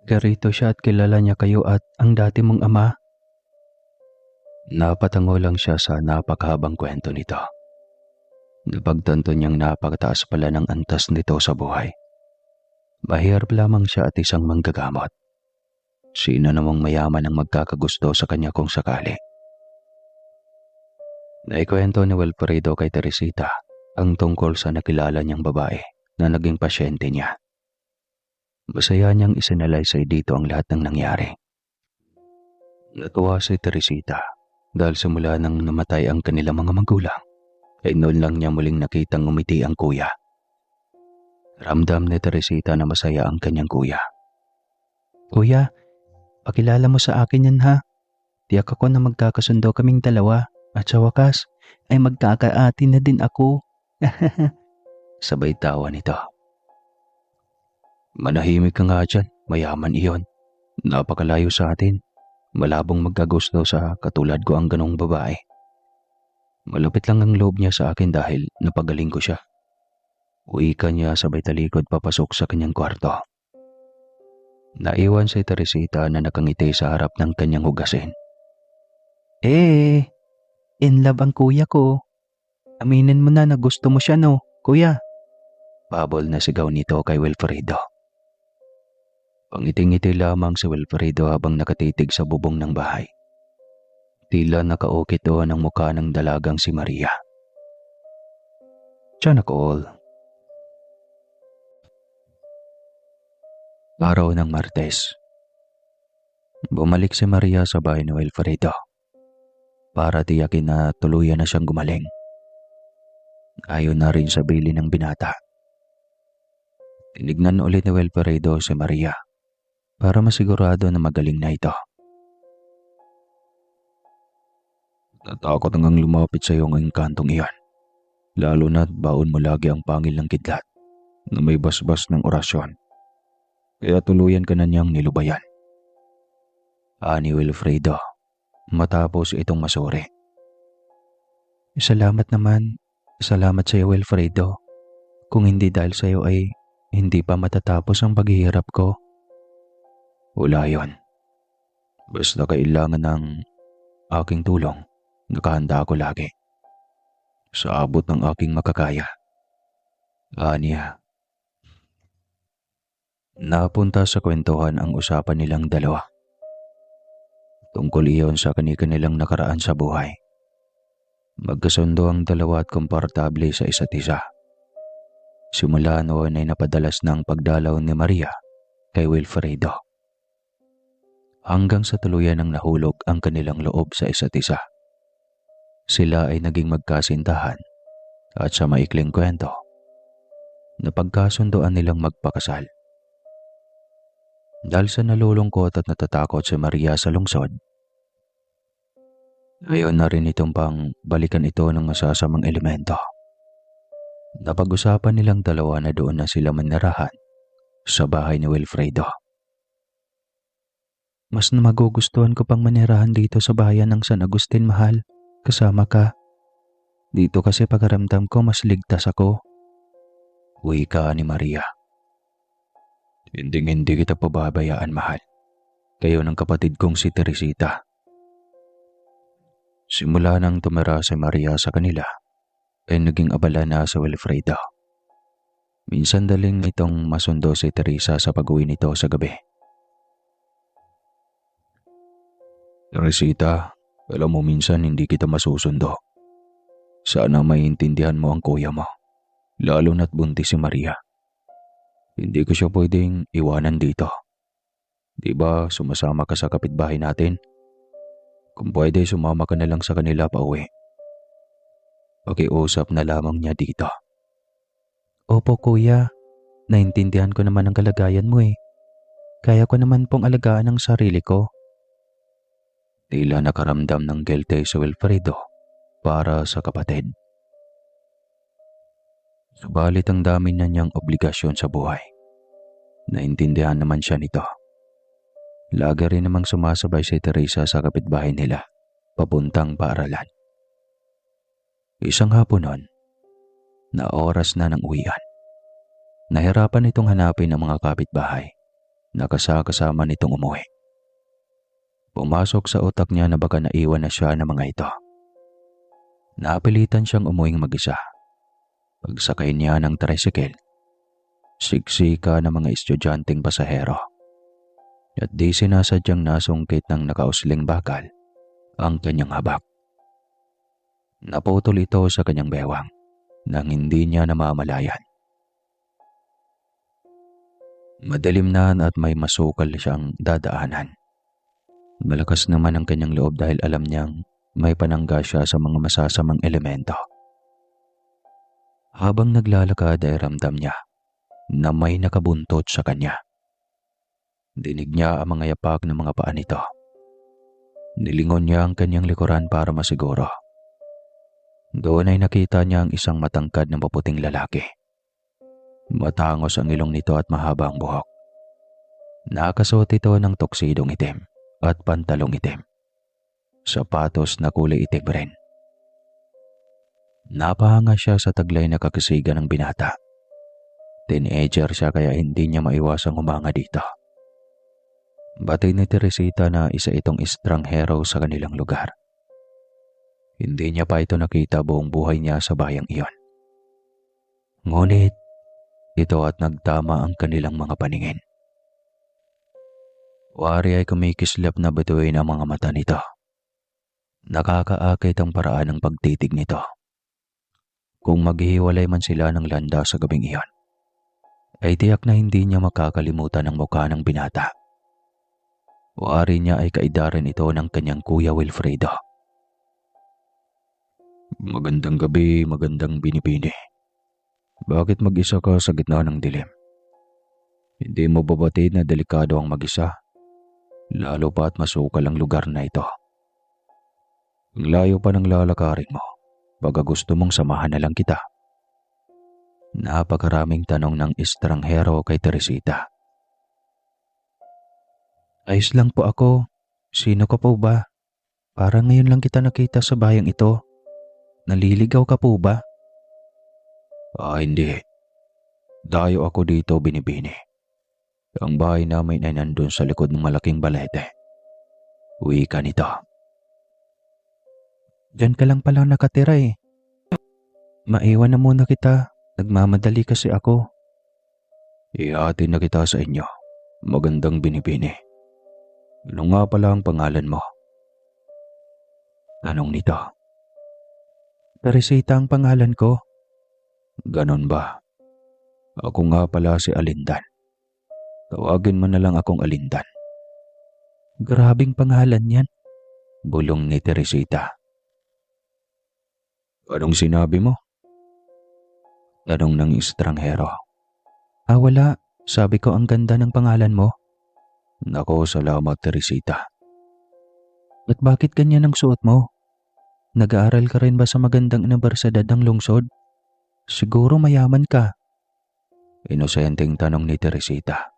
Garito siya at kilala niya kayo at ang dati mong ama. Napatango lang siya sa napakahabang kwento nito. Napagtanto niyang napakataas pala ng antas nito sa buhay. Mahirap lamang siya at isang manggagamot. Sino namang mayaman ang magkakagusto sa kanya kung sakali? Naikwento ni Wilfredo kay Teresita ang tungkol sa nakilala niyang babae na naging pasyente niya. Masaya niyang isinalaysay dito ang lahat ng nangyari. Natuwa si Teresita dahil simula nang namatay ang kanilang mga magulang, ay noon lang niya muling nakitang ngumiti ang kuya. Ramdam ni Teresita na masaya ang kanyang kuya. Kuya, pakilala mo sa akin yan ha. Tiyak ako na magkakasundo kaming dalawa at sa wakas ay magkakaati na din ako. Sabay tawa nito. Manahimik ka nga dyan, mayaman iyon. Napakalayo sa atin. Malabong magkagusto sa katulad ko ang ganong babae. Malupit lang ang loob niya sa akin dahil napagaling ko siya. Uwi ka niya sabay talikod papasok sa kanyang kwarto. Naiwan si Teresita na nakangiti sa harap ng kanyang hugasin. In love ang kuya ko. Aminin mo na gusto mo siya no, kuya. Pabol na sigaw nito kay Wilfredo. Pangiting-ngiti lamang si Wilfredo habang nakatitig sa bubong ng bahay. Tila nakaukit doon ang mukha ng dalagang si Maria. Tiyan all. Araw ng Martes. Bumalik si Maria sa bahay ni Wilfredo para tiyakin na tuluyan na siyang gumaling. Ayaw na rin sa bili ng binata. Tinignan ulit ni Wilfredo si Maria para masigurado na magaling na ito. Natakot hanggang lumapit sa iyo ang engkantong iyan. Lalo na't baon mo lagi ang pangil ng kidlat. na may basbas ng orasyon. Kaya tuluyan ka na niyang nilubayan. Ani Wilfredo matapos itong masuri. Salamat naman. Salamat sa iyo, Wilfredo. Kung hindi dahil sa iyo ay hindi pa matatapos ang paghihirap ko. Wala yon. Basta kailangan ng aking tulong, nakahanda ako lagi. Sa abot ng aking makakaya. Aniya. Napunta sa kwentuhan ang usapan nilang dalawa. Tungkol iyon sa kani-kanilang nakaraan sa buhay. Magkasundo ang dalawa at komportable sa isa't isa. Simula noon ay napadalas ng pagdalaw ni Maria kay Wilfredo. Hanggang sa tuluyan ng nahulog ang kanilang loob sa isa't isa. Sila ay naging magkasintahan at sa maikling kwento, napagkasundoan nilang magpakasal. Dahil sa nalulungkot at natatakot si Maria sa lungsod, ayaw na rin itong pang balikan ito ng masasamang elemento. Napag-usapan nilang dalawa na doon na sila manirahan sa bahay ni Wilfredo. Mas na magugustuhan ko pang manirahan dito sa bayan ng San Agustin, mahal. Kasama ka. Dito kasi pagaramdam ko mas ligtas ako. Wika ni Maria. Hindi kita pababayaan, mahal. Kayo ng kapatid kong si Teresita. Simula nang tumira si Maria sa kanila, ay naging abala na si Wilfredo. Minsan daling itong masundo si Teresa sa pag-uwi nito sa gabi. Teresita, alam mo minsan hindi kita masusundo. Sana maintindihan mo ang kuya mo, lalo na't buntis si Maria. Hindi ko siya pwedeng iwanan dito. Di ba sumasama ka sa kapitbahay natin? Kung pwede, sumama ka na lang sa kanila pa uwi. Pakiusap na lamang niya dito. Opo kuya, naintindihan ko naman ang kalagayan mo eh. Kaya ko naman pong alagaan ang sarili ko. Tila nakaramdam ng guilty si Wilfredo para sa kapatid. Subalit ang dami na niyang obligasyon sa buhay. Naintindihan naman siya nito. Lagi rin namang sumasabay si Teresa sa kapitbahay nila, papuntang paaralan. Isang hapon nun, na oras na ng uwian. Nahirapan itong hanapin ang mga kapitbahay na kasama nitong umuwi. Pumasok sa utak niya na baka naiwan na siya ng mga ito. Napilitan siyang umuwing mag-isa. Pagsakay niya ng tricycle, siksika ng mga estudyanteng pasahero. At di sinasadyang nasungkit ng nakausling bakal ang kanyang habak. Naputol ito sa kanyang bewang nang hindi niya namamalayan. Madilim na at may masukal siyang dadaanan. Malakas naman ang kanyang loob dahil alam niyang may panangga siya sa mga masasamang elemento. Habang naglalakad ay ramdam niya na may nakabuntot sa kanya. Dinig niya ang mga yapak ng mga paa nito. Nilingon niya ang kanyang likuran para masiguro. Doon ay nakita niya ang isang matangkad na maputing lalaki. Matangos ang ilong nito at mahaba ang buhok. Nakasuot ito ng tuksidong itim at pantalong itim. Sapatos na kulay itim rin. Napahanga siya sa taglay na kakasiga ng binata. Teenager siya kaya hindi niya maiwasang humanga dito. Batid ni Teresita na isa itong estranghero sa kanilang lugar. Hindi niya pa ito nakita buong buhay niya sa bayang iyon. Ngunit, ito at nagtama ang kanilang mga paningin. Wari ay kumikislap na bituin ang mga mata nito. Nakakaakit ang paraan ng pagtitig nito. Kung maghihiwalay man sila ng landa sa gabing iyon, ay tiyak na hindi niya makakalimutan ang mukha ng binata. Wari niya ay kaidaran ito ng kanyang kuya Wilfredo. Magandang gabi, magandang binibini. Bakit mag-isa ka sa gitna ng dilim? Hindi mo ba batid na delikado ang mag-isa? Lalo pa at masukal ang lugar na ito. Ang layo pa ng lalakarin mo. Baga gusto mong samahan na lang kita. Napakaraming tanong ng estranghero kay Teresita. Ayos lang po ako. Sino ka po ba? Parang ngayon lang kita nakita sa bayang ito. Naliligaw ka po ba? Hindi. Dayo ako dito, Binibini. Ang bahay namin ay nandun sa likod ng malaking balete. Uwi ka nito. Diyan ka lang pala nakatira eh. Maiwan na muna kita. Nagmamadali kasi ako. Ihahatid na kita sa inyo. Magandang Binibini. Ano nga pala ang pangalan mo? Anong nito? Teresita ang pangalan ko. Ganon ba? Ako nga pala si Alindan. Tawagin mo na lang akong Alindan. Grabing pangalan yan. Bulong ni Teresita. Anong sinabi mo? Tanong ng estranghero. Wala. Sabi ko ang ganda ng pangalan mo. Nako, salamat Teresita. At bakit ganyan ang suot mo? Nag-aaral ka rin ba sa magandang unibersidad ng lungsod? Siguro mayaman ka. Inosenteng tanong ni Teresita.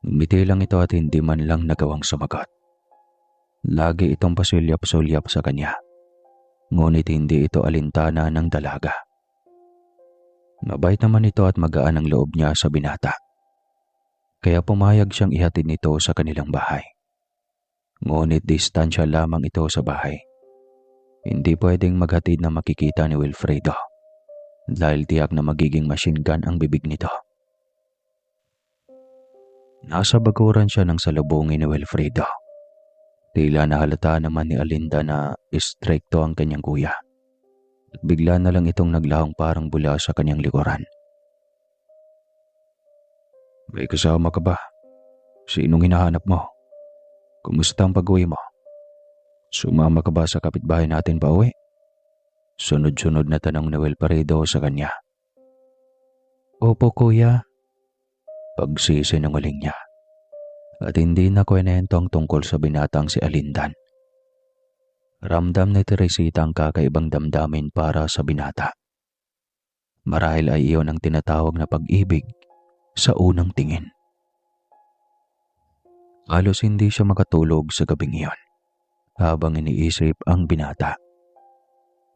Ngumiti lang ito at hindi man lang nagawang sumagot. Lagi itong pasulyap-sulyap sa kanya. Ngunit hindi ito alintana ng dalaga. Mabait naman ito at magaan ang loob niya sa binata. Kaya pumayag siyang ihatid nito sa kanilang bahay. Ngunit distansya lamang ito sa bahay. Hindi pwedeng maghatid na makikita ni Wilfredo dahil tiyak na magiging machine gun ang bibig nito. Nasa bakuran siya ng salubungin ni Wilfredo. Tila nahalata naman ni Alinda na istrikto ang kanyang kuya. At bigla na lang itong naglahong parang bula sa kanyang likuran. May kasama ka ba? Sinong hinahanap mo? Kumusta ang pag-uwi mo? Sumama ka ba sa kapitbahay natin pa uwi? Sunod-sunod na tanong ni Wilfredo sa kanya. Opo kuya. Pagsisinungaling niya. At hindi na kwento ang tungkol sa binatang si Alindan. Ramdam ni Teresita ang kakaibang damdamin para sa binata. Marahil ay iyon ang tinatawag na pag-ibig sa unang tingin. Halos hindi siya makatulog sa gabing iyon habang iniisip ang binata.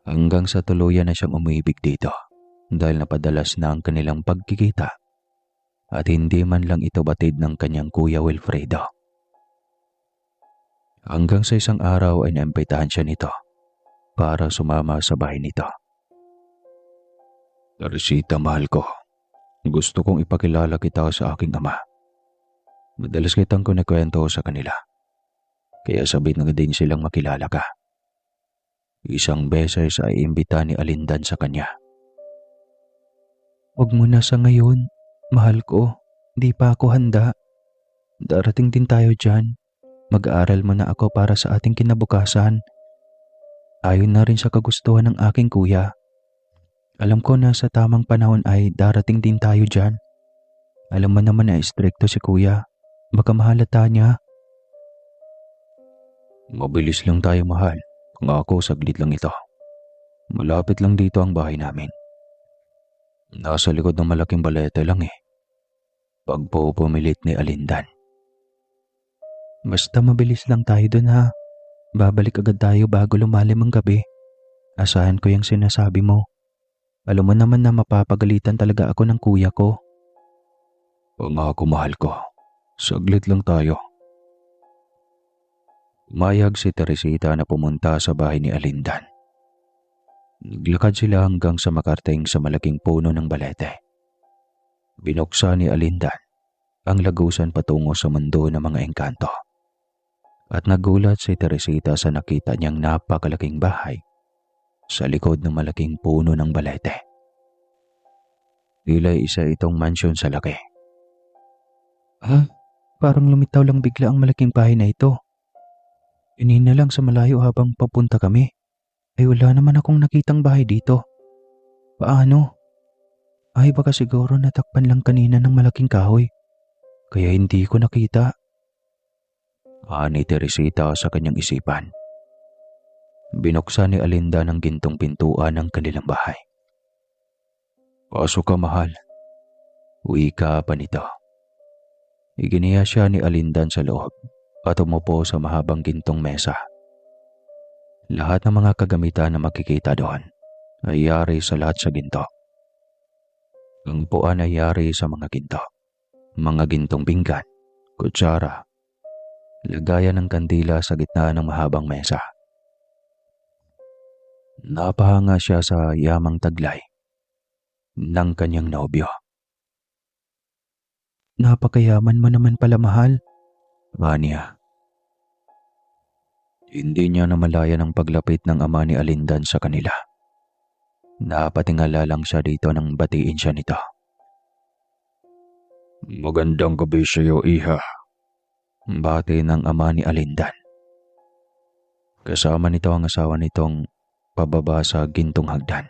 Hanggang sa tuluyan na siyang umibig dito dahil napadalas na ang kanilang pagkikita at hindi man lang ito batid ng kanyang kuya Wilfredo. Hanggang sa isang araw ay naimbitahan siya nito para sumama sa bahay nito. Teresita, mahal ko. Gusto kong ipakilala kita sa aking ama. Madalas kitang kunikwento sa kanila. Kaya sabit na din silang makilala ka. Isang beses ay imbita ni Alindan sa kanya. Huwag mo na sa ngayon, mahal ko. Di pa ako handa. Darating din tayo dyan. Mag-aaral mo na ako para sa ating kinabukasan. Ayon na rin sa kagustuhan ng aking kuya. Alam ko na sa tamang panahon ay darating din tayo dyan. Alam mo naman na istrikto si kuya. Baka mahalata niya. Mabilis lang tayo, mahal. Kung ako, saglit lang ito. Malapit lang dito ang bahay namin. Nasa likod ng malaking balete lang eh. Pagpupumilit ni Alindan. Basta mabilis lang tayo dun ha. Babalik agad tayo bago lumalim ang gabi. Asahan ko yung sinasabi mo. Alam mo naman na mapapagalitan talaga ako ng kuya ko. Pangako, mahal ko. Saglit lang tayo. Umayag si Teresita na pumunta sa bahay ni Alindan. Naglakad sila hanggang sa makarating sa malaking puno ng balete. Binuksan ni Alindan ang lagusan patungo sa mundo ng mga engkanto. At nagulat si Teresita sa nakita niyang napakalaking bahay sa likod ng malaking puno ng balete. Tila isa itong mansyon sa laki. Parang lumitaw lang bigla ang malaking bahay na ito. Inina lang sa malayo habang papunta kami. Ay wala naman akong nakitang bahay dito. Paano? Ay baka siguro natakpan lang kanina ng malaking kahoy. Kaya hindi ko nakita. Ani Teresita sa kanyang isipan. Binuksan ni Alinda ng gintong pintuan ng kanilang bahay. Pasok ka, mahal. Wika pa nito. Iginiya siya ni Alindan sa loob at umupo sa mahabang gintong mesa. Lahat ng mga kagamitan na makikita doon ay yari sa lahat sa ginto. Ang puan ay yari sa mga ginto. Mga gintong pinggan, kutsara, lagayan ng kandila sa gitna ng mahabang mesa. Napahanga siya sa yamang taglay ng kanyang nobyo. Napakayaman mo naman pala, mahal. Niya. Hindi niya namalayan ang paglapit ng ama ni Alindan sa kanila. Napatingala lang siya dito nang batiin siya nito. Magandang gabi sa iyo, Iha. Bati ng ama ni Alindan. Kasama nito ang asawa nitong pababa sa gintong hagdan.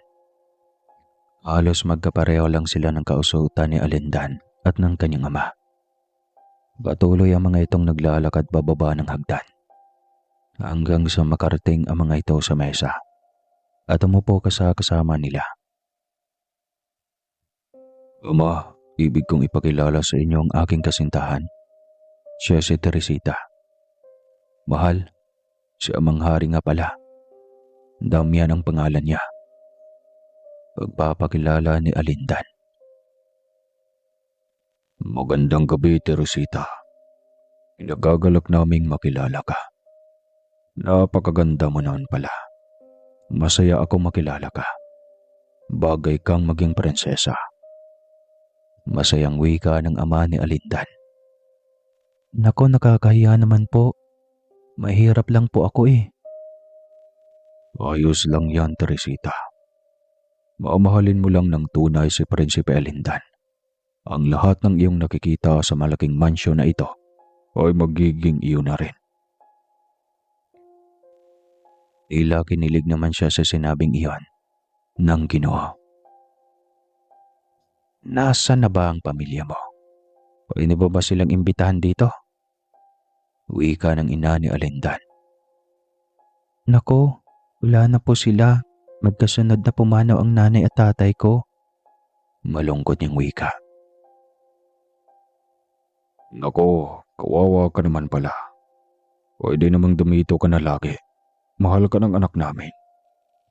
Halos magkapareho lang sila ng kausutan ni Alindan at ng kanyang ama. Patuloy ang mga itong naglalakad bababa ng hagdan hanggang sa makarating ang mga ito sa mesa at umupo kasama nila. Ama, ibig kong ipakilala sa inyo ang aking kasintahan. Siya si Teresita. Mahal, si Amang Hari nga pala. Damian ang pangalan niya. Pagpapakilala ni Alindan. Magandang gabi, Teresita. Nagagalak naming makilala ka. Napakaganda mo naman pala. Masaya ako makilala ka. Bagay kang maging prinsesa. Masayang wika ng ama ni Alindan. Nako, nakakahiya naman po. Mahirap lang po ako eh. Ayos lang yan, Teresita. Mamahalin mo lang ng tunay si Prinsipe Alindan. Ang lahat ng iyong nakikita sa malaking mansyon na ito ay magiging iyo na rin. Tila kinilig naman siya sa sinabing iyon ng Ginoo. Nasaan na ba ang pamilya mo? Pwede ba silang imbitahan dito? Wika ng ina ni Alindan. Nako, wala na po sila. Magkasunod na pumanaw ang nanay at tatay ko. Malungkot niyang wika. Nako, kawawa ka naman pala. Pwede namang dumito ka na lagi. Mahal ka ng anak namin.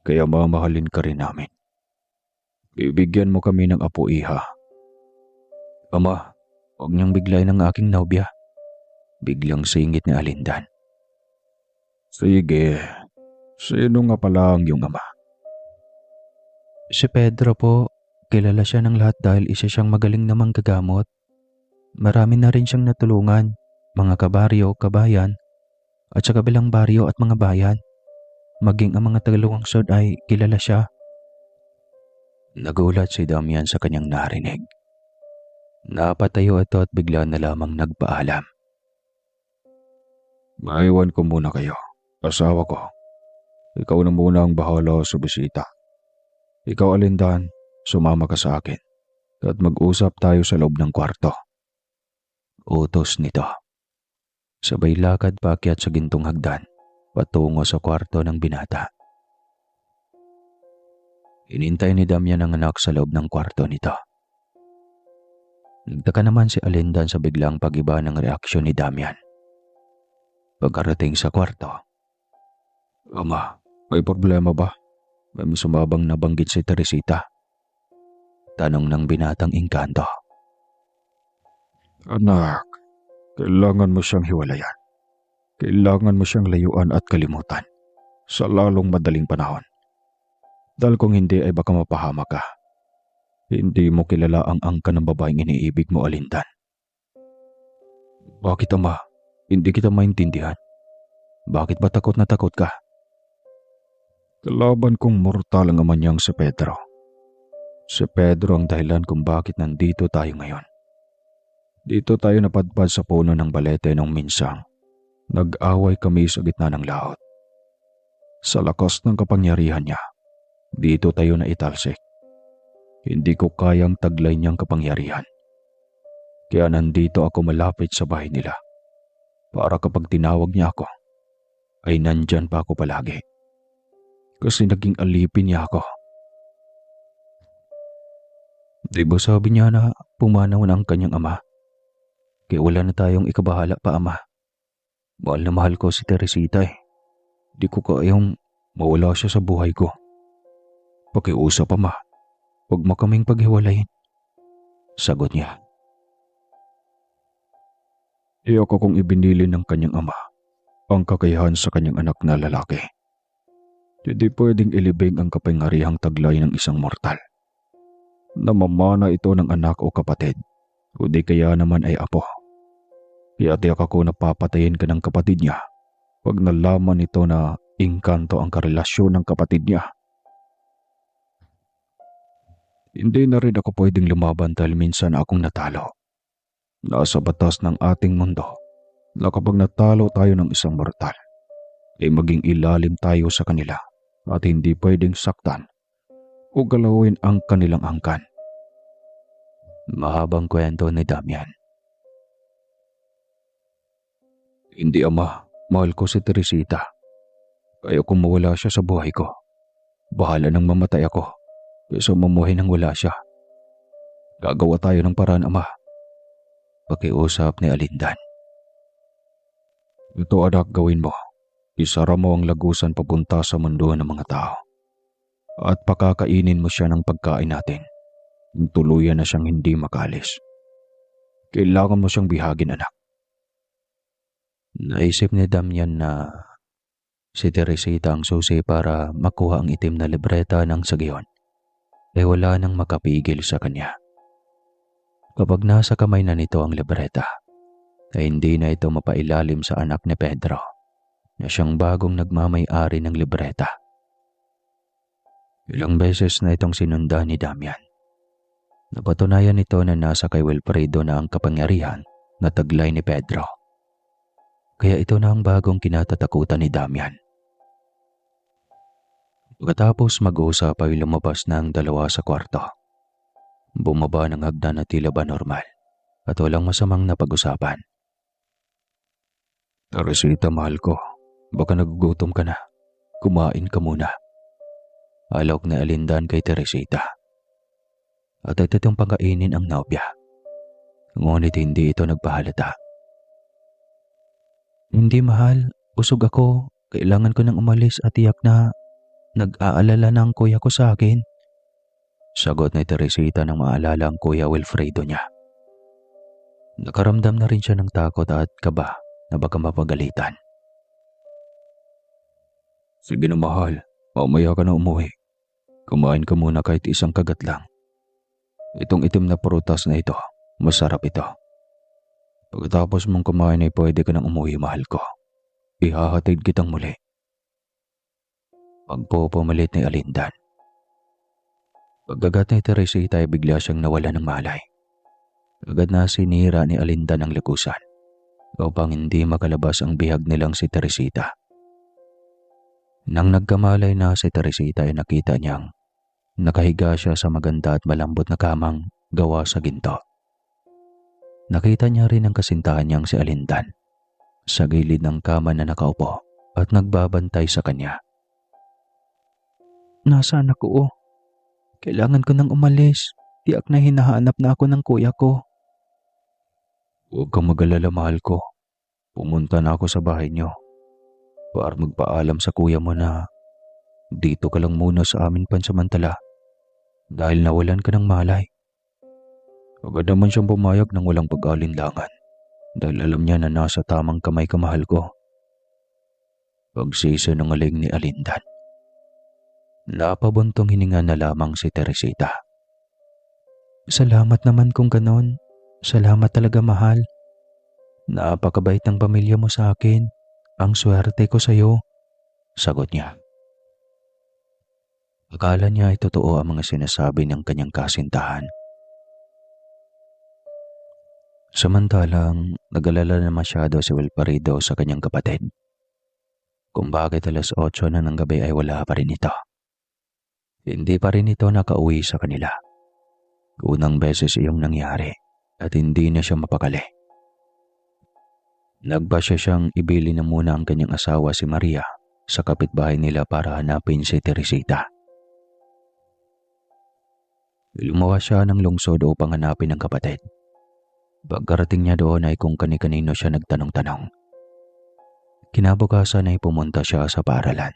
Kaya mamahalin ka rin namin. Bibigyan mo kami ng apo, Iha. Ama, huwag niyang biglayin ang aking nobya. Biglang singit ni Alindan. Sige, sino nga pala ang iyong ama? Si Pedro po, kilala siya ng lahat dahil isa siyang magaling na manggagamot. Marami na rin siyang natulungan, mga kabaryo, kabayan, at sa kabilang baryo at mga bayan. Maging ang mga tagalungsod ay kilala siya. Nagulat si Damian sa kanyang narinig. Napatayo ito at bigla na lamang nagpaalam. Maiwan ko muna kayo. Asawa ko. Ikaw na muna ang bahala sa bisita. Ikaw, Alindan, sumama ka sa akin at mag-usap tayo sa loob ng kwarto. Utos nito. Sabay lakad paakyat sa gintong hagdan patungo sa kwarto ng binata. Inintay ni Damian ang anak sa loob ng kwarto nito. Nagtaka naman si Alindan sa biglang pag-iba ng reaksyon ni Damian. Pagkarating sa kwarto. Ama, may problema ba? May sumabang nabanggit si Teresita. Tanong ng binatang engkanto. Anak, kailangan mo siyang hiwalayan. Kailangan mo siyang layuan at kalimutan sa lalong madaling panahon. Dahil kung hindi ay baka mapahama ka. Hindi mo kilala ang angka ng babaeng iniibig mo, Alindan. Bakit, Ama? Hindi kita maintindihan. Bakit ba takot na takot ka? Kalaban kong mortal ang ama niyang si Pedro. Si Pedro ang dahilan kung bakit nandito tayo ngayon. Dito tayo napadpad sa puno ng balete nung minsang. Nag-away kami sa gitna ng laot. Sa lakas ng kapangyarihan niya, dito tayo na italsik. Hindi ko kayang taglay niyang kapangyarihan. Kaya nandito ako malapit sa bahay nila. Para kapag tinawag niya ako, ay nandyan pa ako palagi. Kasi naging alipin niya ako. Di ba sabi niya na pumanaw na ang kanyang ama? Kaya wala na tayong ikabahala pa, ama. Mahal na mahal ko si Teresita eh. Di ko kayang mawala siya sa buhay ko. Pakiusap, ama. Huwag mo kaming paghiwalayin. Sagot niya. Iyoko kong ibinili ng kanyang ama ang kakayahan sa kanyang anak na lalaki. Hindi pwedeng ilibing ang kapangyarihang taglay ng isang mortal. Namamana ito ng anak o kapatid, o di kaya naman ay apo. Kaya tiyak ako na papatayin ka ng kapatid niya pag nalaman nito na engkanto ang karelasyon ng kapatid niya. Hindi na rin ako pwedeng lumaban dahil minsan akong natalo. Nasa batas ng ating mundo na kapag natalo tayo ng isang mortal, ay maging ilalim tayo sa kanila at hindi pwedeng saktan o galawin ang kanilang angkan. Mahabang kwento ni Damian. Hindi, ama. Mahal ko si Teresita. Kaya kung mawala siya sa buhay ko, bahala nang mamatay ako kaysa mamuhay nang wala siya. Gagawa tayo ng paraan, ama. Pakiusap ni Alindan. Ito, anak, gawin mo. Isara mo ang lagusan papunta sa mundo ng mga tao. At pakakainin mo siya ng pagkain natin. Tuluyan na siyang hindi makalis. Kailangan mo siyang bihagin, anak. Naisip ni Damian na si Teresita ang susi para makuha ang itim na libreta ng Sagiyon. Wala nang makapigil sa kanya. Kapag nasa kamay na nito ang libreta, ay hindi na ito mapailalim sa anak ni Pedro na siyang bagong nagmamay-ari ng libreta. Ilang beses na itong sinunda ni Damian. Napatunayan nito na nasa kay Wilfredo na ang kapangyarihan na taglay ni Pedro. Kaya ito na ang bagong kinatatakutan ni Damian. Pagkatapos mag-uusap ay lumabas na ang dalawa sa kwarto. Bumaba ng hagdan na tila ba normal at walang masamang napag-usapan. Teresita, mahal ko. Baka nagugutom ka na. Kumain ka muna. Alok na Alindan kay Teresita. At ito itong pangkainin ang nobya. Ngunit hindi ito nagpahalata. Hindi, mahal. Usog ako. Kailangan ko nang umalis at tiyak na nag-aalala na ang kuya ko sa akin. Sagot ni Teresita nang maalala ang kuya Wilfredo niya. Nakaramdam na rin siya ng takot at kaba na baka mapagalitan. Sige na, mahal. Mamaya ka na umuwi. Kumain ka muna kahit isang kagat lang. Itong itim na prutas na ito, masarap ito. Pagkatapos mong kumain ay pwede ka nang umuwi, mahal ko. Ihahatid kitang muli. Pagpupumalit ni Alindan. Pagkagat ni Teresita ay bigla siyang nawala ng malay. Agad na sinira ni Alindan ang lagusan upang hindi makalabas ang bihag nilang si Teresita. Nang nagkamalay na si Teresita ay nakita niyang nakahiga siya sa maganda at malambot na kamang gawa sa ginto. Nakita niya rin ang kasintahan niyang si Alindan sa gilid ng kama na nakaupo at nagbabantay sa kanya. Nasaan ako? Kailangan ko nang umalis. Tiyak na hinahanap na ako ng kuya ko. Huwag kang mag-alala, mahal ko. Pumunta na ako sa bahay niyo para magpaalam sa kuya mo na dito ka lang muna sa amin pansamantala dahil nawalan ka ng malay. Agad naman siyang pumayag ng walang pag-alinlangan dahil alam niya na nasa tamang kamay ka, mahal ko. Pagsisinungaling ni Alindan. Napabuntong hininga na lamang si Teresita. Salamat naman kung ganon. Salamat talaga, mahal. Napakabait ng pamilya mo sa akin. Ang swerte ko sa'yo. Sagot niya. Akala niya ay totoo ang mga sinasabi ng kanyang kasintahan. Samantalang nag-alala na masyado si Wilfredo sa kanyang kapatid. Kung bakit alas 8 na ng gabi ay wala pa rin ito. Hindi pa rin ito nakauwi sa kanila. Unang beses iyong nangyari at hindi na siya mapakali. Nagbasya siyang ibili na muna ang kanyang asawa si Maria sa kapitbahay nila para hanapin si Teresita. Lumuwas siya ng lungsod upang hanapin ang kapatid. Pagkarating niya doon ay kung kani-kanino siya nagtanong-tanong. Kinabukasan ay pumunta siya sa paaralan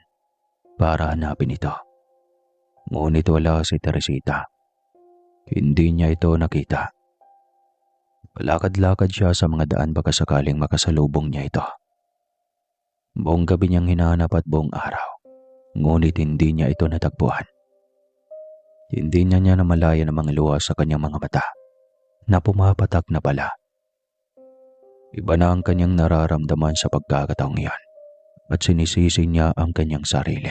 para hanapin ito. Ngunit wala si Teresita. Hindi niya ito nakita. Palakad-lakad siya sa mga daan baka sakaling makasalubong niya ito. Buong gabi niyang hinahanap at buong araw. Ngunit hindi niya ito natagpuan. Hindi niya namalayan ang mga luha sa kanyang mga mata na pumapatak na pala. Iba na ang kanyang nararamdaman sa pagkakataong iyan at sinisisi niya ang kanyang sarili.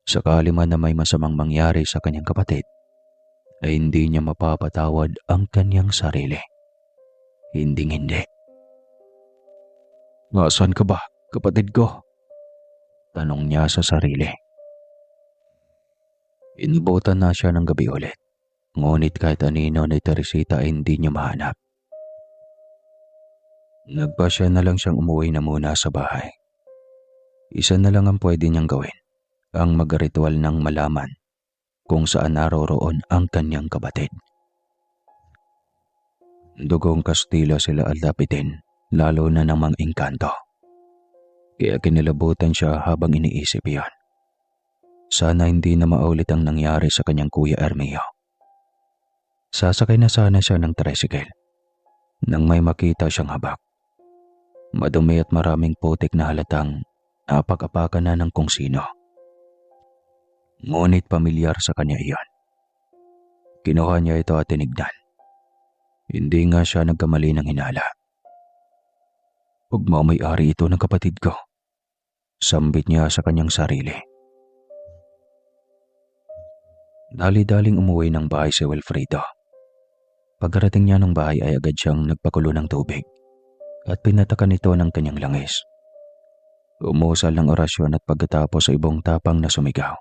Sakali man na may masamang mangyari sa kanyang kapatid, ay hindi niya mapapatawad ang kanyang sarili. Hinding-hindi. Nasaan ka ba, kapatid ko? Tanong niya sa sarili. Inabutan na siya ng gabi ulit. Ngunit kahit anino ni Teresita ay hindi niya mahanap. Nagpasya na lang siyang umuwi na muna sa bahay. Isa na lang ang pwede niyang gawin, ang mag-ritual ng malaman kung saan naroroon ang kanyang kapatid. Dugong Kastila sila at lapitin, lalo na ng mga engkanto. Kaya kinilabutan siya habang iniisip iyon. Sana hindi na maulit ang nangyari sa kanyang kuya Ermio. Sasakay na sana siya ng tricycle nang may makita siyang habak. Madumi at maraming putik na halatang napag-apakan na ng kung sino. Ngunit pamilyar sa kanya iyon. Kinuha niya ito at tinignan. Hindi nga siya nagkamali ng hinala. Pagmamay-ari ito ng kapatid ko. Sambit niya sa kanyang sarili. Dali-daling umuwi ng bahay si Wilfredo. Pagkarating niya ng bahay ay agad siyang nagpakulo ng tubig at pinatakan ito ng kanyang langis. Umusal ng orasyon at pagkatapos ay ibong tapang na sumigaw.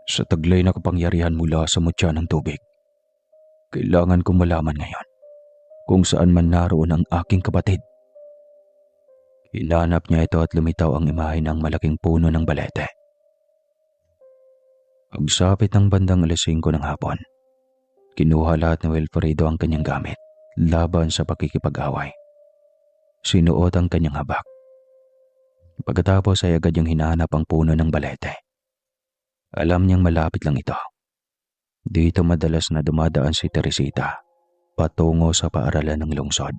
Sa taglay na kapangyarihan mula sa mutya ng tubig, kailangan kong malaman ngayon kung saan man naroon ang aking kapatid. Hinanap niya ito at lumitaw ang imahe ng malaking puno ng balete. Pagsapit ng bandang 5:00 ng hapon, kinuha lahat ni Wilfredo ang kanyang gamit laban sa pakikipag-away. Sinuot ang kanyang habak. Pagkatapos ay agad niyang hinahanap ang puno ng balete. Alam niyang malapit lang ito. Dito madalas na dumadaan si Teresita patungo sa paaralan ng lungsod.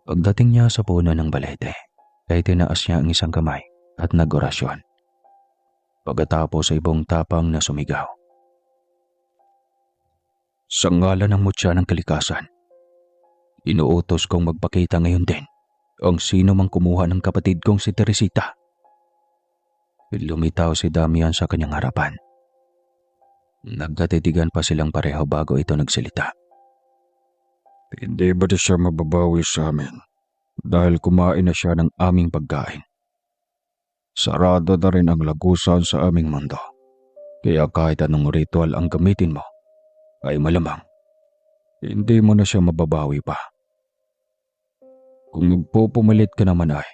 Pagdating niya sa puno ng balete, ay tinaas niya ang isang kamay at nag-orasyon. Pagkatapos ay buong tapang na sumigaw. Sa ngalan ng mutya ng kalikasan, inuutos kong magpakita ngayon din ang sino mang kumuha ng kapatid kong si Teresita. Lumitaw si Damian sa kanyang harapan. Nagkatitigan pa silang pareho bago ito nagsalita. Hindi ba siya mababawi sa amin dahil kumain na siya ng aming pagkain? Sarado na rin ang lagusan sa aming mundo. Kaya kahit anong ritual ang gamitin mo, ay malamang hindi mo na siya mababawi pa. Kung magpupumalit ka naman ay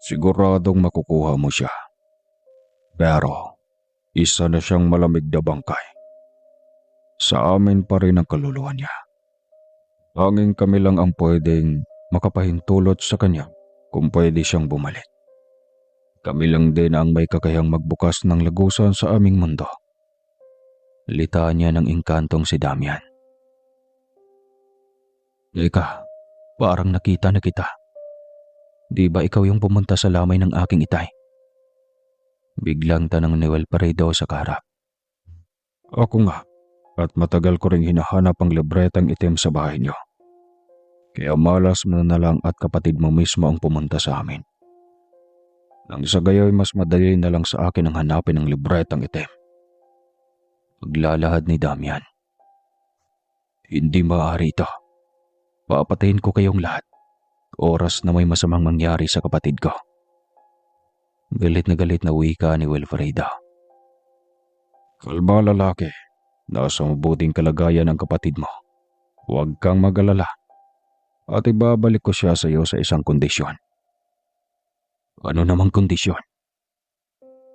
siguradong makukuha mo siya. Pero isa na siyang malamig na bangkay. Sa amin pa rin ang kaluluwa niya. Tanging kami lang ang pwedeng makapahintulot sa kanya kung pwede siyang bumalik. Kami lang din ang may kakayang magbukas ng lagusan sa aming mundo. Litaan niya ng engkantong si Damian. Eka, parang nakita na kita. Di ba ikaw yung pumunta sa lamay ng aking itay? Biglang tanong ni Wilfredo sa kaharap. Ako nga, at matagal ko ring hinahanap ang libretang itim sa bahay niyo. Kaya malas mo na lang at kapatid mo mismo ang pumunta sa amin. Nang sa gayoy mas madali na lang sa akin ang hanapin ang libretang itim. Paglalahad ni Damian. Hindi maaari ito. Papatayin ko kayong lahat. Oras na may masamang mangyari sa kapatid ko. Galit na wika ni Wilfredo. Kalma lalaki, nasa mabuting kalagayan ang kapatid mo. Huwag kang mag-alala. At ibabalik ko siya sa iyo sa isang kondisyon. Ano namang kondisyon?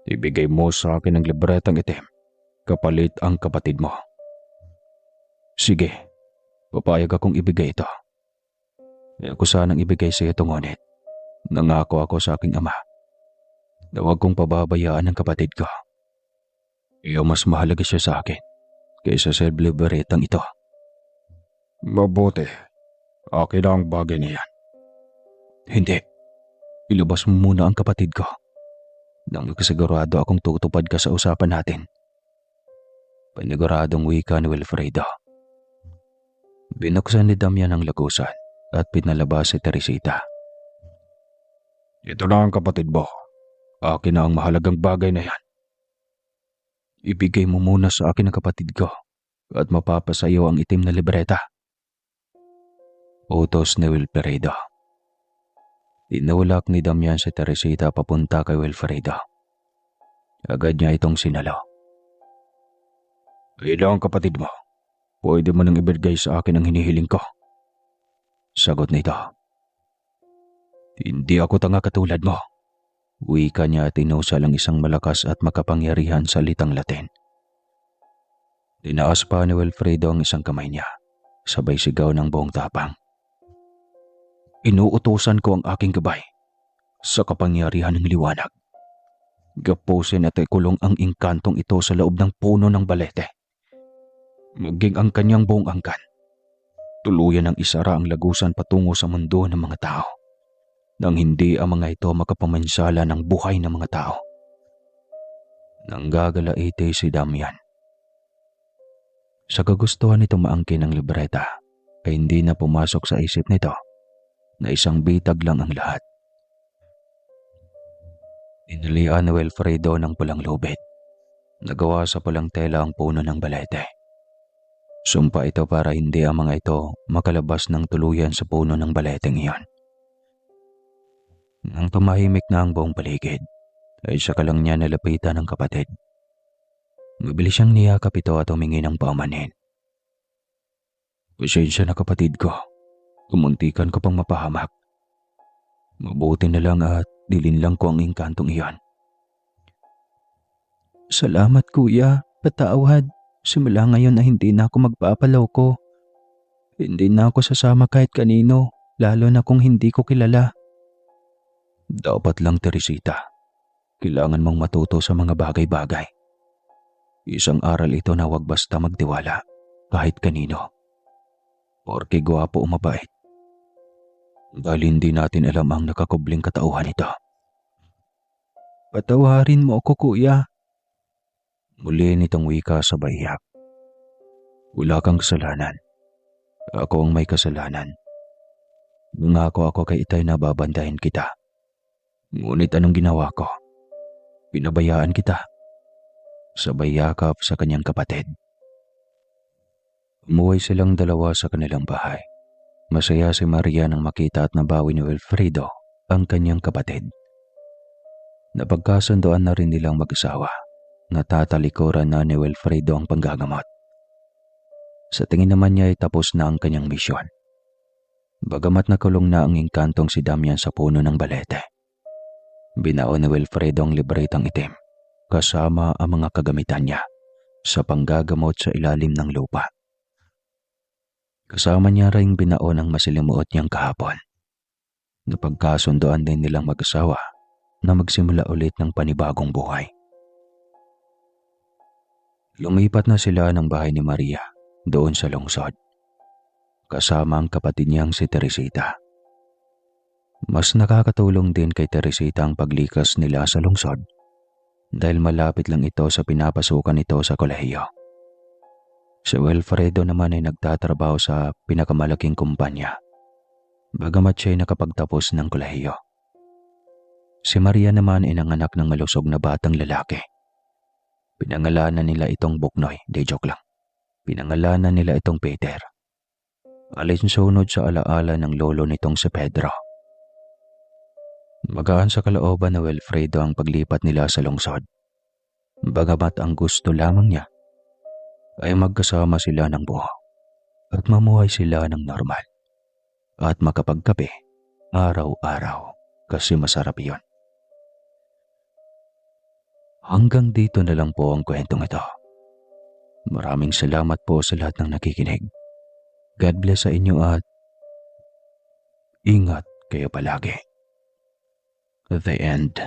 Ibigay mo sa akin ang libretang itim, kapalit ang kapatid mo. Sige, papayag akong ibigay ito. Ako sanang ibigay sa iyo ito ngunit nangako ako sa aking ama na huwag kong pababayaan ang kapatid ko. Iyo mas mahalaga siya sa akin kaysa sa libretang ito. Mabuti, akin na ang bagay niyan. Hindi, ilabas mo muna ang kapatid ko nang nakasigurado akong tutupad ka sa usapan natin. Paniguradong wika ni Wilfredo. Binuksan ni Damian ang lagusan at pinalabas si Teresita. Ito na ang kapatid mo. Akin na ang mahalagang bagay na yan. Ibigay mo muna sa akin ang kapatid ko at mapapasayo ang itim na libreta. Utos ni Wilfredo. Tinulak ni Damian si Teresita papunta kay Wilfredo. Agad niya itong sinalo. Ilang kapatid mo? Pwede mo nang ibigay sa akin ang hinihiling ko. Sagot nito. Hindi ako tanga katulad mo. Wika niya at inusal ang isang malakas at makapangyarihan salitang Latin. Tinaas pa ni Wilfredo ang isang kamay niya, sabay sigaw ng buong tapang. Inuutosan ko ang aking gabay sa kapangyarihan ng liwanag. Gapusin at ikulong ang engkantong ito sa loob ng puno ng balete. Maging ang kanyang buong angkan. Tuluyan ang isara ang lagusan patungo sa mundo ng mga tao nang hindi ang mga ito makapamansala ng buhay ng mga tao. Nang gagalaite si Damian. Sa kagustuhan nito maangkin ng libreta ay hindi na pumasok sa isip nito na isang bitag lang ang lahat. Inilian ni Wilfredo ng pulang lubid. Nagawa sa pulang tela ang puno ng balete. Sumpa ito para hindi ang mga ito makalabas ng tuluyan sa puno ng baleteng iyon. Nang tumahimik na ang buong paligid, ay saka lang niya nalapitan ng kapatid. Mabilis siyang niyakap ito at humingi ng paumanhin. Pasensya na kapatid ko, kumuntikan ko pang mapahamak. Mabuti na lang at dilinlang ko ang engkantong iyon. Salamat kuya, patawad. Simula ngayon na hindi na ako magpapaloko. Hindi na ako sasama kahit kanino, lalo na kung hindi ko kilala. Dapat lang, Teresita. Kailangan mong matuto sa mga bagay-bagay. Isang aral ito na huwag basta magtiwala kahit kanino. Porke gwapo o mabait. Dahil hindi natin alam ang nakakubling katauhan nito. Patawarin mo ako kuya. Muli nitong wika sa iyak. Wala kang kasalanan. Ako ang may kasalanan. Nangako ako kay Itay na babantayan kita. Ngunit anong ginawa ko? Pinabayaan kita. Sabay yakap sa kanyang kapatid. Umuwi silang dalawa sa kanilang bahay. Masaya si Maria nang makita at nabawi ni Wilfredo ang kanyang kapatid. Napagkasundoan na rin nilang mag-asawa. Natatalikuran na ni Wilfredo ang panggagamot. Sa tingin naman niya ay tapos na ang kanyang misyon. Bagamat nakulong na ang engkantong si Damian sa puno ng balete. Binaon ni Wilfredo ang libretang itim kasama ang mga kagamitan niya sa panggagamot sa ilalim ng lupa. Kasama niya ring binaon ang masilimuot niyang kahapon. Napagkasundoan din nilang mag-asawa na magsimula ulit ng panibagong buhay. Lumipat na sila ng bahay ni Maria doon sa lungsod, kasama ang kapatid niyang si Teresita. Mas nakakatulong din kay Teresita ang paglikas nila sa lungsod dahil malapit lang ito sa pinapasukan nito sa kolehiyo. Si Wilfredo naman ay nagtatrabaho sa pinakamalaking kumpanya, bagamat siya ay nakapagtapos ng kolehiyo. Si Maria naman ay nanganak ng malusog na batang lalaki. Pinangalanan nila itong Buknoy, joke lang. Pinangalanan nila itong Peter. Alinsunod sa alaala ng lolo nitong si Pedro. Magaan sa kalooban na Wilfredo ang paglipat nila sa lungsod. Bagamat ang gusto lamang niya ay magkasama sila ng buo at mamuhay sila ng normal at makapagkape araw-araw kasi masarap iyon. Hanggang dito na lang po ang kwentong ito. Maraming salamat po sa lahat ng nakikinig. God bless sa inyo at ingat kayo palagi. The end.